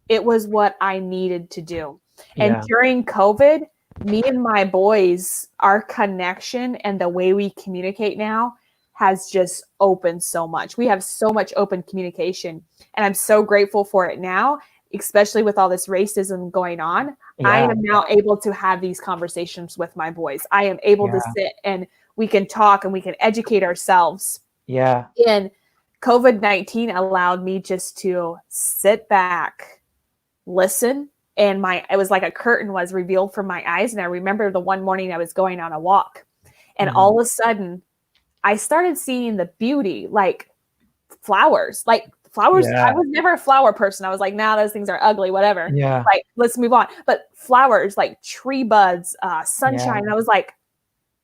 it was what I needed to do. And during COVID, me and my boys, our connection and the way we communicate now has just opened so much. We have so much open communication, and I'm so grateful for it now, especially with all this racism going on. Yeah. I am now able to have these conversations with my boys. I am able to sit and we can talk and we can educate ourselves. Yeah. And COVID-19 allowed me just to sit back, listen, and it was like a curtain was revealed from my eyes. And I remember the one morning I was going on a walk, and all of a sudden I started seeing the beauty, like flowers. I was never a flower person. I was like, nah, those things are ugly, whatever. Yeah. Like, let's move on. But flowers, like tree buds, sunshine. And I was like,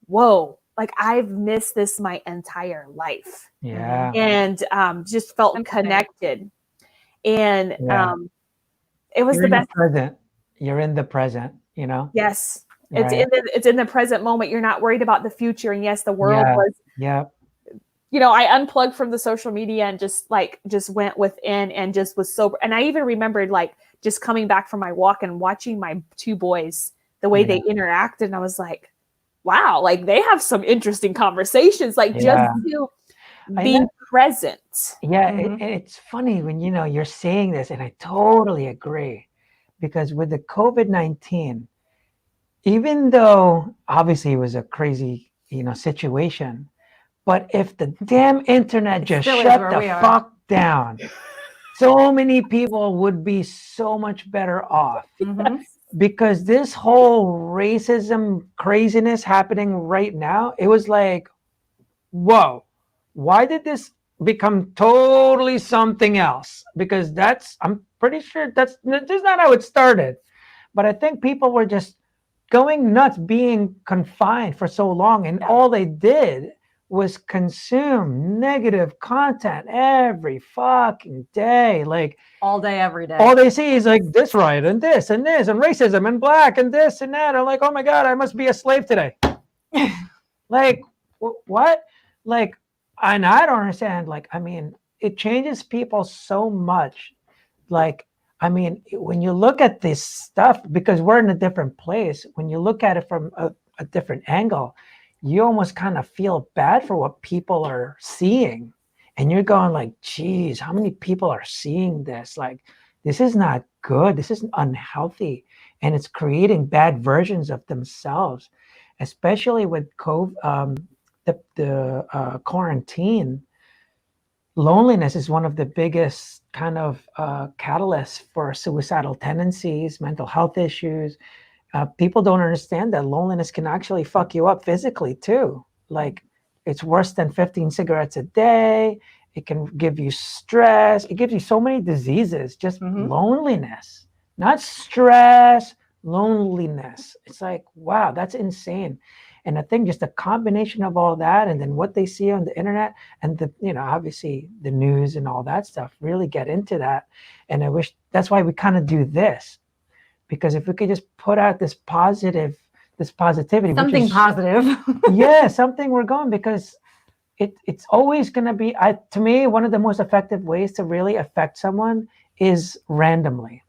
whoa, like I've missed this my entire life. Yeah. And just felt connected. And it was You're the in best. The present. You're in the present, you know? Yes. Right. It's in the present moment. You're not worried about the future. And yes, the world was, you know, I unplugged from the social media and just went within and just was sober. And I even remembered like just coming back from my walk and watching my two boys, the way they interacted. And I was like, wow, like they have some interesting conversations, like just to be present. Yeah. It's funny when, you know, you're saying this, and I totally agree, because with the COVID-19, even though obviously it was a crazy, you know, situation, but if the damn internet just shut the fuck down, so many people would be so much better off. Because this whole racism craziness happening right now, it was like, whoa, why did this become totally something else? Because I'm pretty sure that's not how it started. But I think people were just going nuts being confined for so long, and all they did was consume negative content every fucking day. Like all day, every day. All they see is like this right and this and this and racism and black and this and that. I'm like, oh my God, I must be a slave today. Like, what? Like, and I don't understand. Like, I mean, it changes people so much. Like, I mean, when you look at this stuff, because we're in a different place, when you look at it from a different angle, you almost kind of feel bad for what people are seeing. And you're going like, geez, how many people are seeing this? Like, this is not good. This is unhealthy. And it's creating bad versions of themselves, especially with COVID, the quarantine. Loneliness is one of the biggest kind of catalysts for suicidal tendencies, mental health issues. People don't understand that loneliness can actually fuck you up physically too. Like, it's worse than 15 cigarettes a day. It can give you stress. It gives you so many diseases, just loneliness, not stress, loneliness. It's like, wow, that's insane. And I think just a combination of all that, and then what they see on the internet, and the, you know, obviously the news and all that stuff really get into that. And I wish that's why we kind of do this, because if we could just put out this this positivity. Something which is, positive. yeah, something we're going, because it's always going to be, to me, one of the most effective ways to really affect someone is randomly.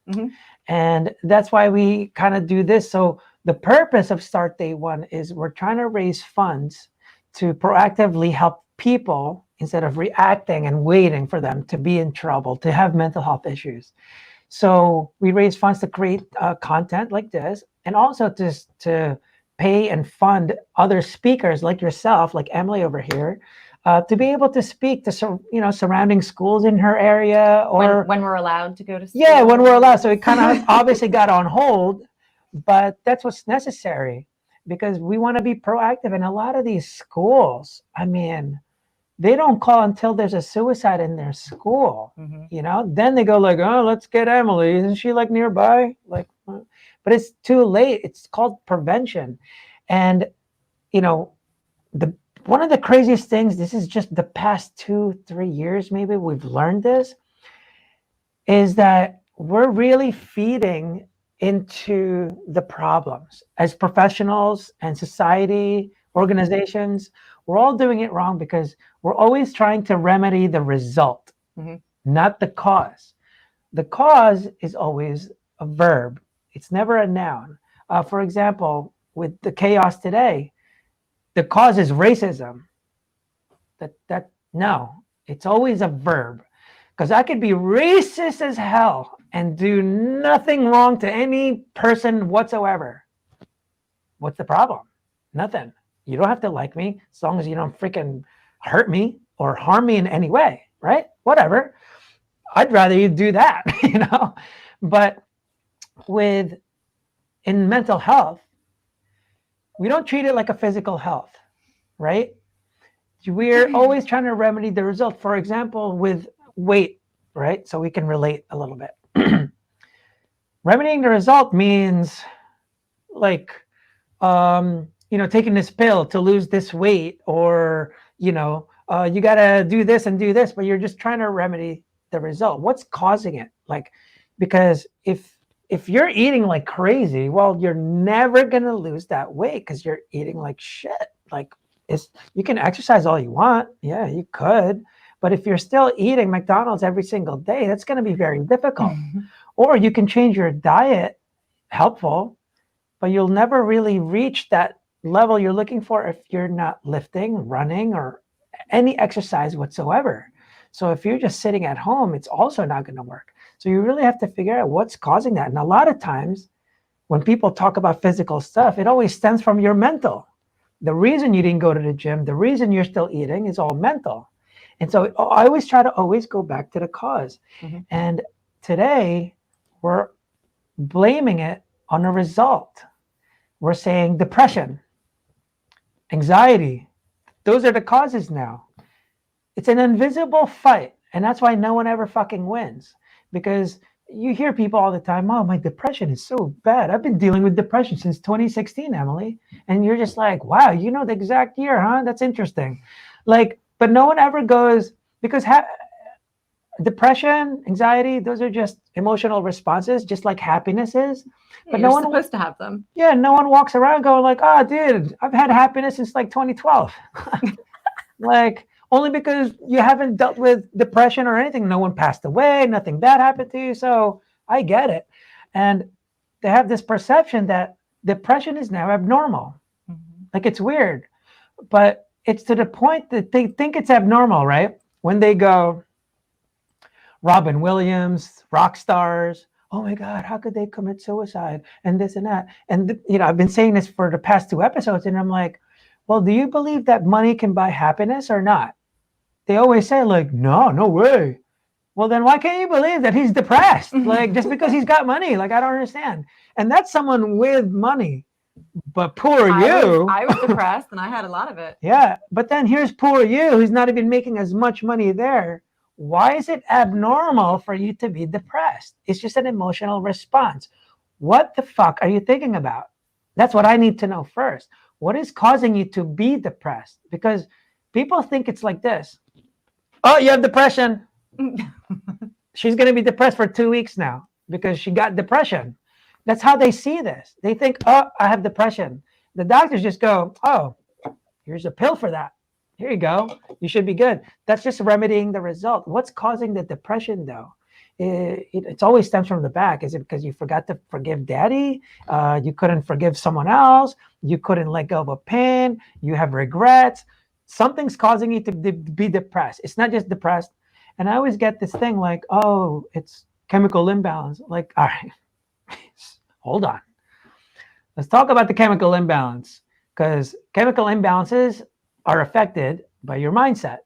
Mhm. And that's why we kind of do this. So the purpose of Start Day One is we're trying to raise funds to proactively help people instead of reacting and waiting for them to be in trouble, to have mental health issues. So we raise funds to create content like this, and also to pay and fund other speakers like yourself, like Emily over here, to be able to speak to surrounding schools in her area, or when we're allowed to go to school. yeah, when we're allowed. So it kind of obviously got on hold, but that's what's necessary, because we want to be proactive. And a lot of these schools, I mean, they don't call until there's a suicide in their school. Then they go like, oh, let's get Emily. Isn't she like nearby? Like, but it's too late. It's called prevention. And, one of the craziest things, this is just the past 2-3 years, maybe we've learned this, is that we're really feeding into the problems as professionals and society, organizations. We're all doing it wrong because we're always trying to remedy the result, not the cause. The cause is always a verb. It's never a noun. For example, with the chaos today, the cause is racism. No, it's always a verb. Because I could be racist as hell and do nothing wrong to any person whatsoever. What's the problem? Nothing. You don't have to like me as long as you don't freaking hurt me or harm me in any way, right? Whatever. I'd rather you do that, But in mental health, we don't treat it like a physical health, right? We're always trying to remedy the result. For example, with weight, right? So we can relate a little bit. Remedying the result means like, taking this pill to lose this weight, or, you got to do this and do this, but you're just trying to remedy the result. What's causing it? Like, because if you're eating like crazy, well, you're never going to lose that weight because you're eating like shit. Like, you can exercise all you want. Yeah, you could. But if you're still eating McDonald's every single day, that's going to be very difficult. Or you can change your diet, helpful, but you'll never really reach that level you're looking for if you're not lifting, running, or any exercise whatsoever. So if you're just sitting at home, it's also not going to work. So you really have to figure out what's causing that. And a lot of times when people talk about physical stuff, it always stems from your mental. The reason you didn't go to the gym, the reason you're still eating is all mental. And so I always try to go back to the cause. And today we're blaming it on a result. We're saying depression, anxiety, those are the causes now. It's an invisible fight. And that's why no one ever fucking wins. Because you hear people all the time, oh, my depression is so bad. I've been dealing with depression since 2016, Emily. And you're just like, wow, you know the exact year, huh? That's interesting. Like, but no one ever goes, because depression, anxiety, those are just emotional responses, just like happiness is. But no one's supposed to have them. Yeah, no one walks around going like, oh, dude, I've had happiness since like 2012. Like, only because you haven't dealt with depression or anything. No one passed away, nothing bad happened to you. So I get it. And they have this perception that depression is now abnormal. Like, it's weird. But it's to the point that they think it's abnormal, right? When they go, Robin Williams, rock stars, oh my God, how could they commit suicide? And this and that. And, I've been saying this for the past 2 episodes, and I'm like, well, do you believe that money can buy happiness or not? They always say like, no way. Well, then why can't you believe that he's depressed? Like, just because he's got money, like, I don't understand. And that's someone with money. But poor you. I was depressed and I had a lot of it. Yeah. But then here's poor you, who's not even making as much money there. Why is it abnormal for you to be depressed? It's just an emotional response. What the fuck are you thinking about? That's what I need to know first. What is causing you to be depressed? Because people think it's like this. Oh, you have depression. She's going to be depressed for 2 weeks now because she got depression. That's how they see this. They think, oh, I have depression. The doctors just go, oh, here's a pill for that. Here you go. You should be good. That's just remedying the result. What's causing the depression, though? It's always stems from the back. Is it because you forgot to forgive daddy? You couldn't forgive someone else? You couldn't let go of a pain? You have regrets? Something's causing you to be depressed. It's not just depressed. And I always get this thing like, oh, it's chemical imbalance. Like, all right, hold on. Let's talk about the chemical imbalance, because chemical imbalances are affected by your mindset.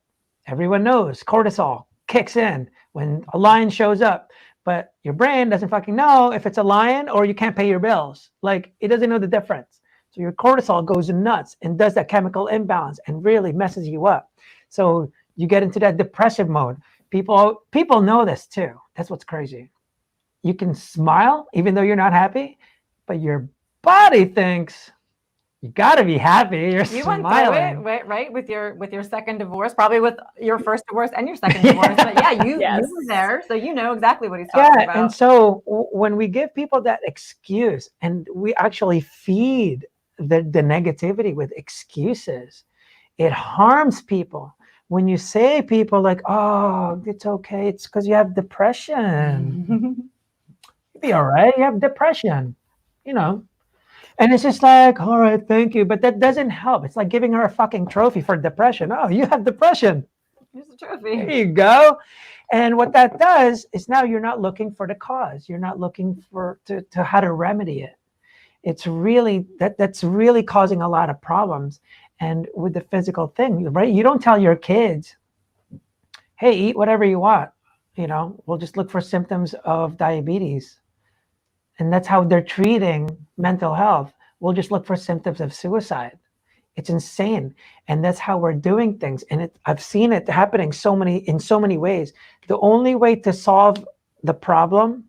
Everyone knows cortisol kicks in when a lion shows up, but your brain doesn't fucking know if it's a lion or you can't pay your bills. Like, it doesn't know the difference. So your cortisol goes nuts and does that chemical imbalance and really messes you up. So you get into that depressive mode. People know this too. That's what's crazy. You can smile even though you're not happy, but your body thinks you gotta be happy. You're You smiling. went through it, right? With your second divorce, probably with your first divorce and your second divorce. But yeah, you were there, so you know exactly what he's talking about. And so when we give people that excuse, and we actually feed the negativity with excuses, it harms people. When you say people like, oh, it's okay, it's because you have depression. You'll be all right. You have depression, you know. And it's just like, all right, thank you. But that doesn't help. It's like giving her a fucking trophy for depression. Oh, you have depression. Here's the trophy. There you go. And what that does is now you're not looking for the cause. You're not looking for to how to remedy it. It's really that's really causing a lot of problems. And with the physical thing, right? You don't tell your kids, hey, eat whatever you want. You know, we'll just look for symptoms of diabetes. And that's how they're treating mental health. We'll just look for symptoms of suicide. It's insane. And that's how we're doing things. And I've seen it happening in so many ways. The only way to solve the problem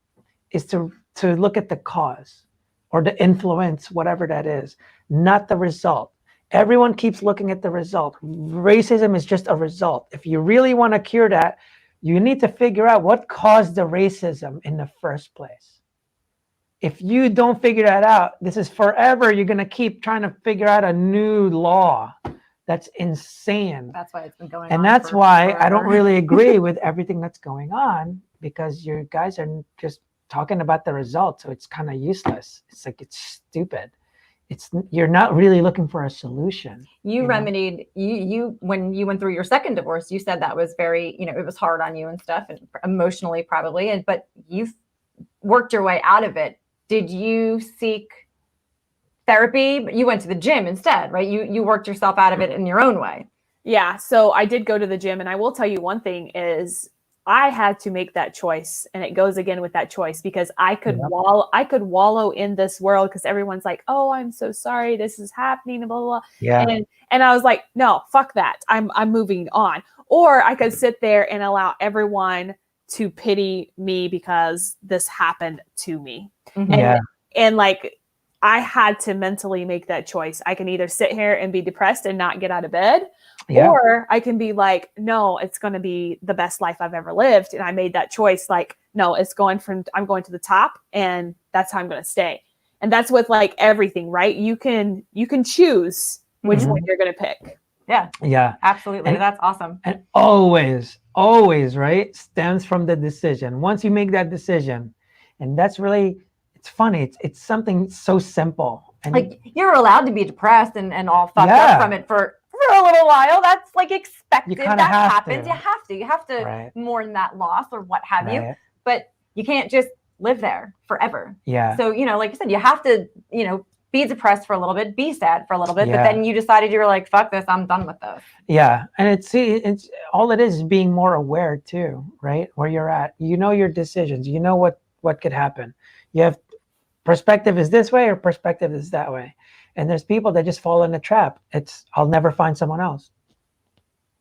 is to look at the cause or the influence, whatever that is, not the result. Everyone keeps looking at the result. Racism is just a result. If you really want to cure that, you need to figure out what caused the racism in the first place. If you don't figure that out, this is forever. You're going to keep trying to figure out a new law. That's insane. That's why it's been going on. And that's why I don't really agree with everything that's going on, because you guys are just talking about the result. So it's kind of useless. It's like, it's stupid. You're not really looking for a solution. You remedied you when you went through your second divorce. You said that was very, it was hard on you and stuff, and emotionally probably. But you've worked your way out of it. Did you seek therapy? You went to the gym instead, right? You worked yourself out of it in your own way. Yeah. So I did go to the gym, and I will tell you one thing is I had to make that choice, and it goes again with that choice, because I could wallow in this world, because everyone's like, oh, I'm so sorry, this is happening, blah, blah, blah. Yeah. And I was like, no, fuck that. I'm moving on. Or I could sit there and allow everyone to pity me because this happened to me. Mm-hmm. And like, I had to mentally make that choice. I can either sit here and be depressed and not get out of bed, or I can be like, no, it's going to be the best life I've ever lived. And I made that choice. Like, no, I'm going to the top, and that's how I'm going to stay. And that's with like everything, right? You can choose which one you're going to pick. Yeah. Yeah. Absolutely. That's awesome. And always, right, stems from the decision. Once you make that decision, and that's really, it's funny. It's something so simple. And like, you're allowed to be depressed and all fucked up from it for a little while. That's like expected. That happens. You have to mourn that loss or what have you. But you can't just live there forever. Yeah. So, like you said, you have to, be depressed for a little bit, be sad for a little bit, but then you decided you were like, fuck this, I'm done with this. Yeah. And it's all it is being more aware too, right? Where you're at, your decisions, what could happen. You have perspective is this way or perspective is that way. And there's people that just fall in the trap. I'll never find someone else.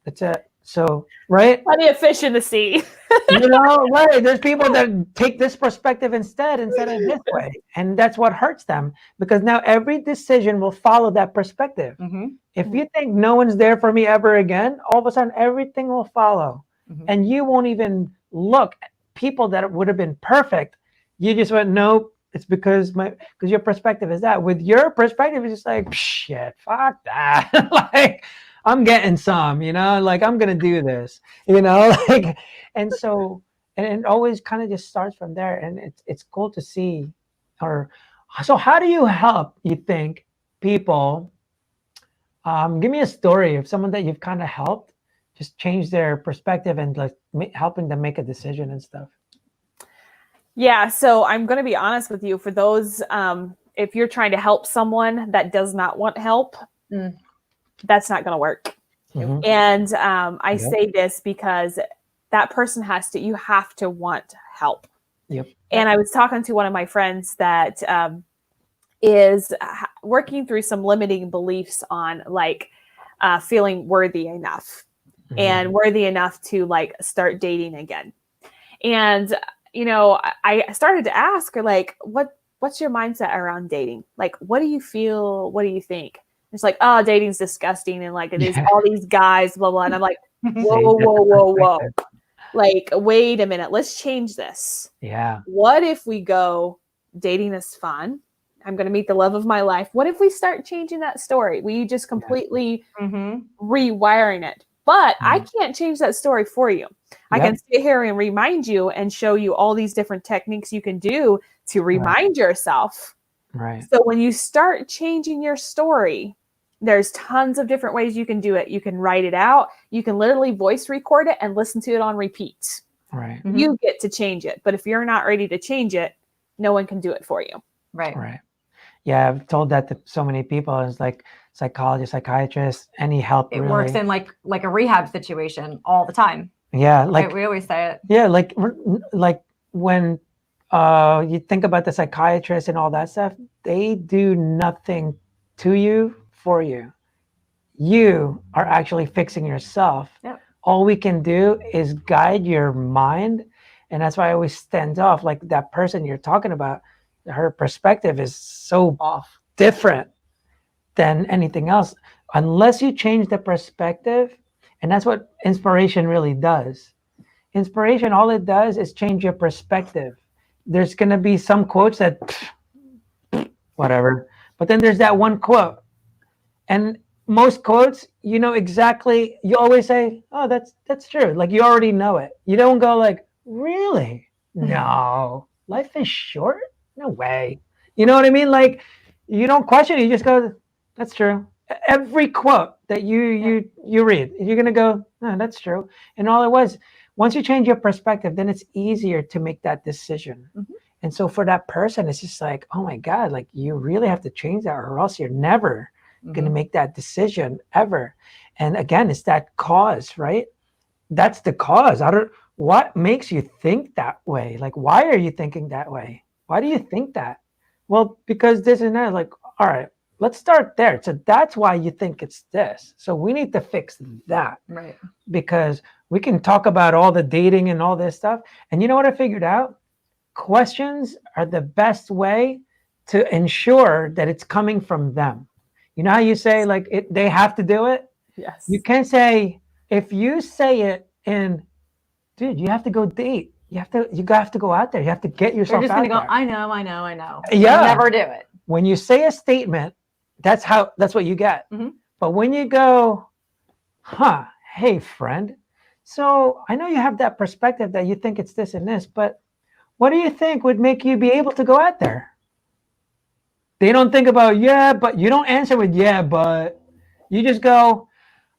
That's it. So, right? Plenty of fish in the sea. Right. There's people that take this perspective instead of this way. And that's what hurts them, because now every decision will follow that perspective. Mm-hmm. If you think no one's there for me ever again, all of a sudden everything will follow. Mm-hmm. And you won't even look at people that would have been perfect. You just went, nope, It's because your perspective is that. With your perspective, it's just like, shit, fuck that. Like, I'm getting some, like, I'm gonna do this, like, and so, and it always kind of just starts from there, and it's cool to see. Or so, how do you help, you think, people? Give me a story of someone that you've kind of helped just change their perspective and like helping them make a decision and stuff. Yeah, so I'm going to be honest with you. For those, if you're trying to help someone that does not want help, that's not going to work. Mhm. And I say this because that person you have to want help. Yep. And I was talking to one of my friends that is working through some limiting beliefs on like feeling worthy enough and worthy enough to like start dating again. And I started to ask her, like, what's your mindset around dating? Like, what do you feel? What do you think? It's like, oh, dating's disgusting. And like, there's all these guys, blah, blah. And I'm like, whoa. Like, wait a minute. Let's change this. Yeah. What if we go, dating is fun. I'm going to meet the love of my life. What if we start changing that story? We just completely rewiring it. But I can't change that story for you. I can sit here and remind you and show you all these different techniques you can do to remind yourself. Right. So when you start changing your story, there's tons of different ways you can do it. You can write it out. You can literally voice record it and listen to it on repeat. Right. You get to change it. But if you're not ready to change it, no one can do it for you. Right. Yeah, I've told that to so many people. It's like psychologists, psychiatrists, any help. It really works in like a rehab situation all the time. Yeah, like we always say it. Yeah, like when you think about the psychiatrist and all that stuff, they do nothing to you, for you. You are actually fixing yourself. Yep. All we can do is guide your mind, and that's why I always stand off. Like that person you're talking about, her perspective is so different than anything else. Unless you change the perspective, and that's what inspiration really does. Inspiration, all it does is change your perspective. There's going to be some quotes that, whatever, but then there's that one quote. And most quotes, exactly, you always say, oh, that's true. Like you already know it. You don't go like, really? No, life is short? No way. You know what I mean? Like you don't question it. You just go, that's true. Every quote that you read, you're going to go, no, that's true. And all it was, once you change your perspective, then it's easier to make that decision. And so for that person, it's just like, oh my God, like you really have to change that or else you're never going to make that decision ever. And again, it's that cause, right? That's the cause. What makes you think that way? Like, why are you thinking that way? Why do you think that? Well, because this and that, like, all right, let's start there. So that's why you think it's this. So we need to fix that. Right. Because we can talk about all the dating and all this stuff. And you know what I figured out? Questions are the best way to ensure that it's coming from them. You know how you say like they have to do it? Yes. You can say, if you say it in, dude, you have to go date. You have to go out there. You have to get yourself You're just out going to go, there. I know. Yeah. You'll never do it. When you say a statement, that's what you get. But when you go, hey friend, so I know you have that perspective that you think it's this and this, but what do you think would make you be able to go out there? They don't think about, but you don't answer with, but you just go,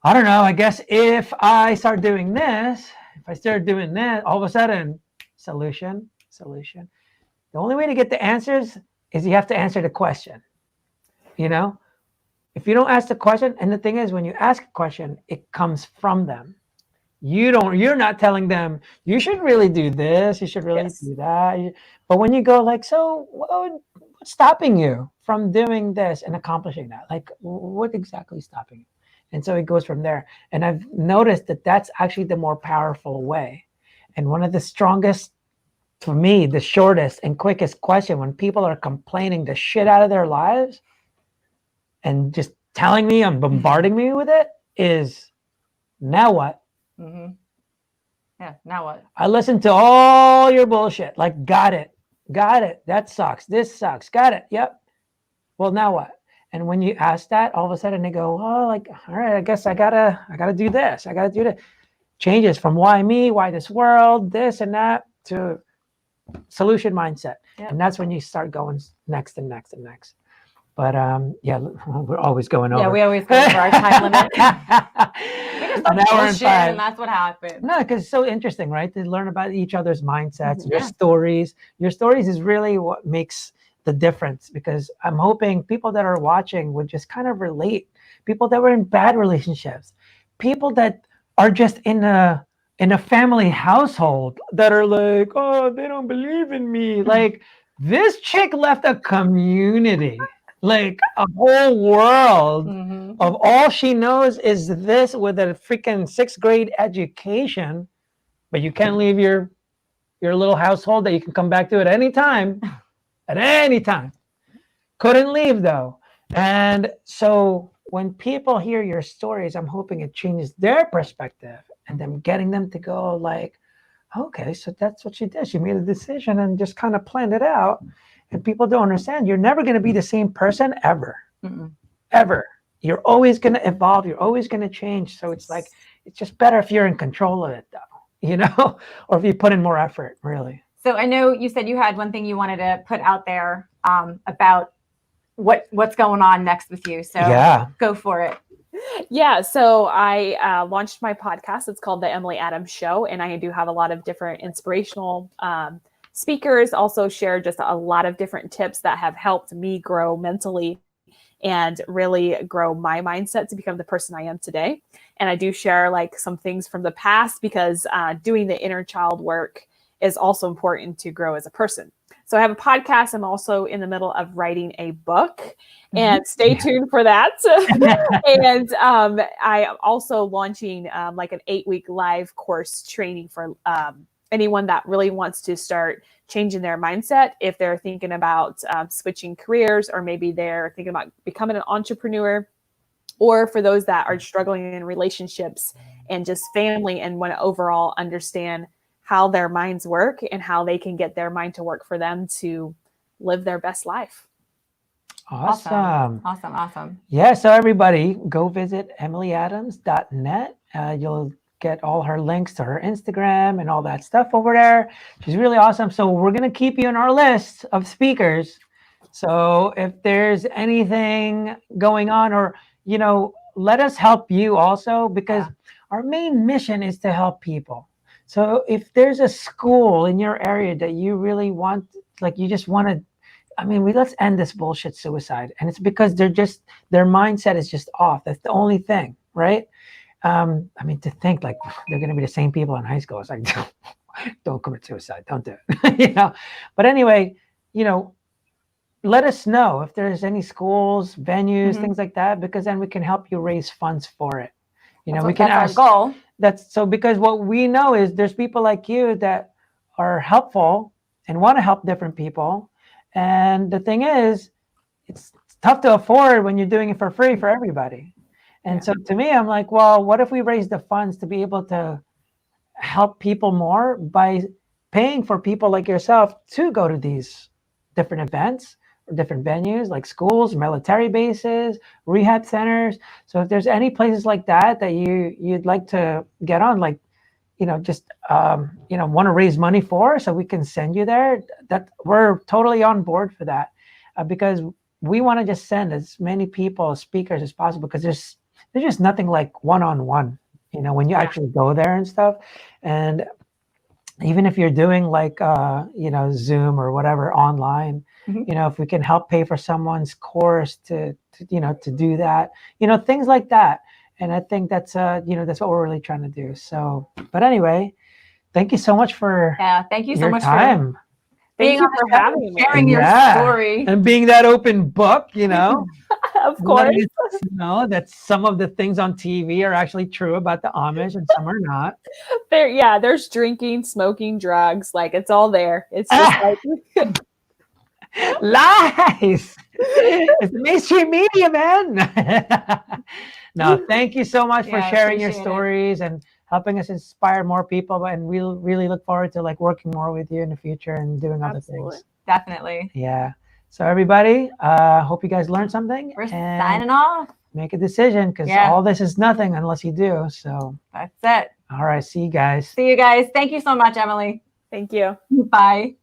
I don't know, I guess if I start doing this, if I start doing that, all of a sudden, solution. The only way to get the answers is you have to answer the question. If you don't ask the question, and the thing is, when you ask a question, it comes from them. You're not telling them, you should really do this, you should really do that. But when you go like, so what's stopping you from doing this and accomplishing that? Like, what exactly is stopping you? And so it goes from there. And I've noticed that that's actually the more powerful way. And one of the strongest, for me, the shortest and quickest question when people are complaining the shit out of their lives and just telling me and bombarding me with it is, now what? Yeah, now what? I listened to all your bullshit. Like, got it. Got it. That sucks. This sucks. Got it. Yep. Well, now what? And when you ask that, all of a sudden they go, oh, like, all right, I guess I gotta do this. I gotta do that. Changes from why me, why this world, this and that to solution mindset. Yep. And that's when you start going next and next and next. But yeah, we're always going over. Yeah, we always go over our time limit. We just An hour and bullshit, five. and that's what happens. No, because it's so interesting, right? To learn about each other's mindsets, Mhm. your Yeah. stories. Your stories is really what makes the difference, because I'm hoping people that are watching would just kind of relate. People that were in bad relationships, people that are just in a family household that are like, oh, they don't believe in me. Like, this chick left a community, like a whole world Mhm. of all she knows is this, with a freaking 6th grade education, but you can't leave your little household that you can come back to at any time. At any time. Couldn't leave though. And so when people hear your stories, I'm hoping it changes their perspective, and then getting them to go like, okay, so that's what she did. She made a decision and just kind of planned it out. And people don't understand. You're never going to be the same person ever. Mm-mm. Ever. You're always going to evolve. You're always going to change. So it's like, it's just better if you're in control of it though, or if you put in more effort, really. So I know you said you had one thing you wanted to put out there about what's going on next with you. So Yeah. go for it. Yeah, so I launched my podcast. It's called The Emily Adams Show, and I do have a lot of different inspirational speakers. Also share just a lot of different tips that have helped me grow mentally and really grow my mindset to become the person I am today. And I do share like some things from the past, because doing the inner child work is also important to grow as a person. So I have a podcast. I'm also in the middle of writing a book, and stay tuned for that. And I am also launching like an 8-week live course training for anyone that really wants to start changing their mindset. If they're thinking about switching careers, or maybe they're thinking about becoming an entrepreneur, or for those that are struggling in relationships and just family and want to overall understand how their minds work and how they can get their mind to work for them to live their best life. Awesome. Awesome. Yeah, so everybody go visit emilyadams.net. You'll get all her links to her Instagram and all that stuff over there. She's really awesome. So we're going to keep you in our list of speakers. So if there's anything going on, or, let us help you also, because our main mission is to help people. So if there's a school in your area that you really want, like you just want to, let's end this bullshit suicide. And it's because their mindset is just off. That's the only thing, right? To think like they're going to be the same people in high school. It's like, don't commit suicide. Don't do it. But anyway, let us know if there's any schools, venues, things like that, because then we can help you raise funds for it. We can ask. Our goal. That's so, because what we know is there's people like you that are helpful and want to help different people. And the thing is, it's tough to afford when you're doing it for free for everybody. And so to me, I'm like, well, what if we raise the funds to be able to help people more by paying for people like yourself to go to these different events or different venues like schools, military bases, rehab centers. So if there's any places like that you'd like to get on, like, just, want to raise money for, so we can send you there, that we're totally on board for that, because we want to just send as many people, speakers as possible, because there's just nothing like one-on-one, when you actually go there and stuff. And even if you're doing like, Zoom or whatever online, if we can help pay for someone's course to do that, things like that. And I think that's that's what we're really trying to do. So, but anyway, thank you so much for thank you so your much time. for Thank you for having me. sharing your story. And being that open book, Of course. letting us know that some of the things on TV are actually true about the Amish and some are not. There's drinking, smoking, drugs, like it's all there. It's just like lies. It's the mainstream media, man. No, thank you so much for sharing your stories and helping us inspire more people. And we'll really look forward to like working more with you in the future and doing other things. Definitely. Yeah. So everybody, hope you guys learned something. We're and signing off. make a decision, because Yeah. all this is nothing unless you do. So, That's it. all right. See you guys. See you guys. Thank you so much, Emily. Thank you. Bye.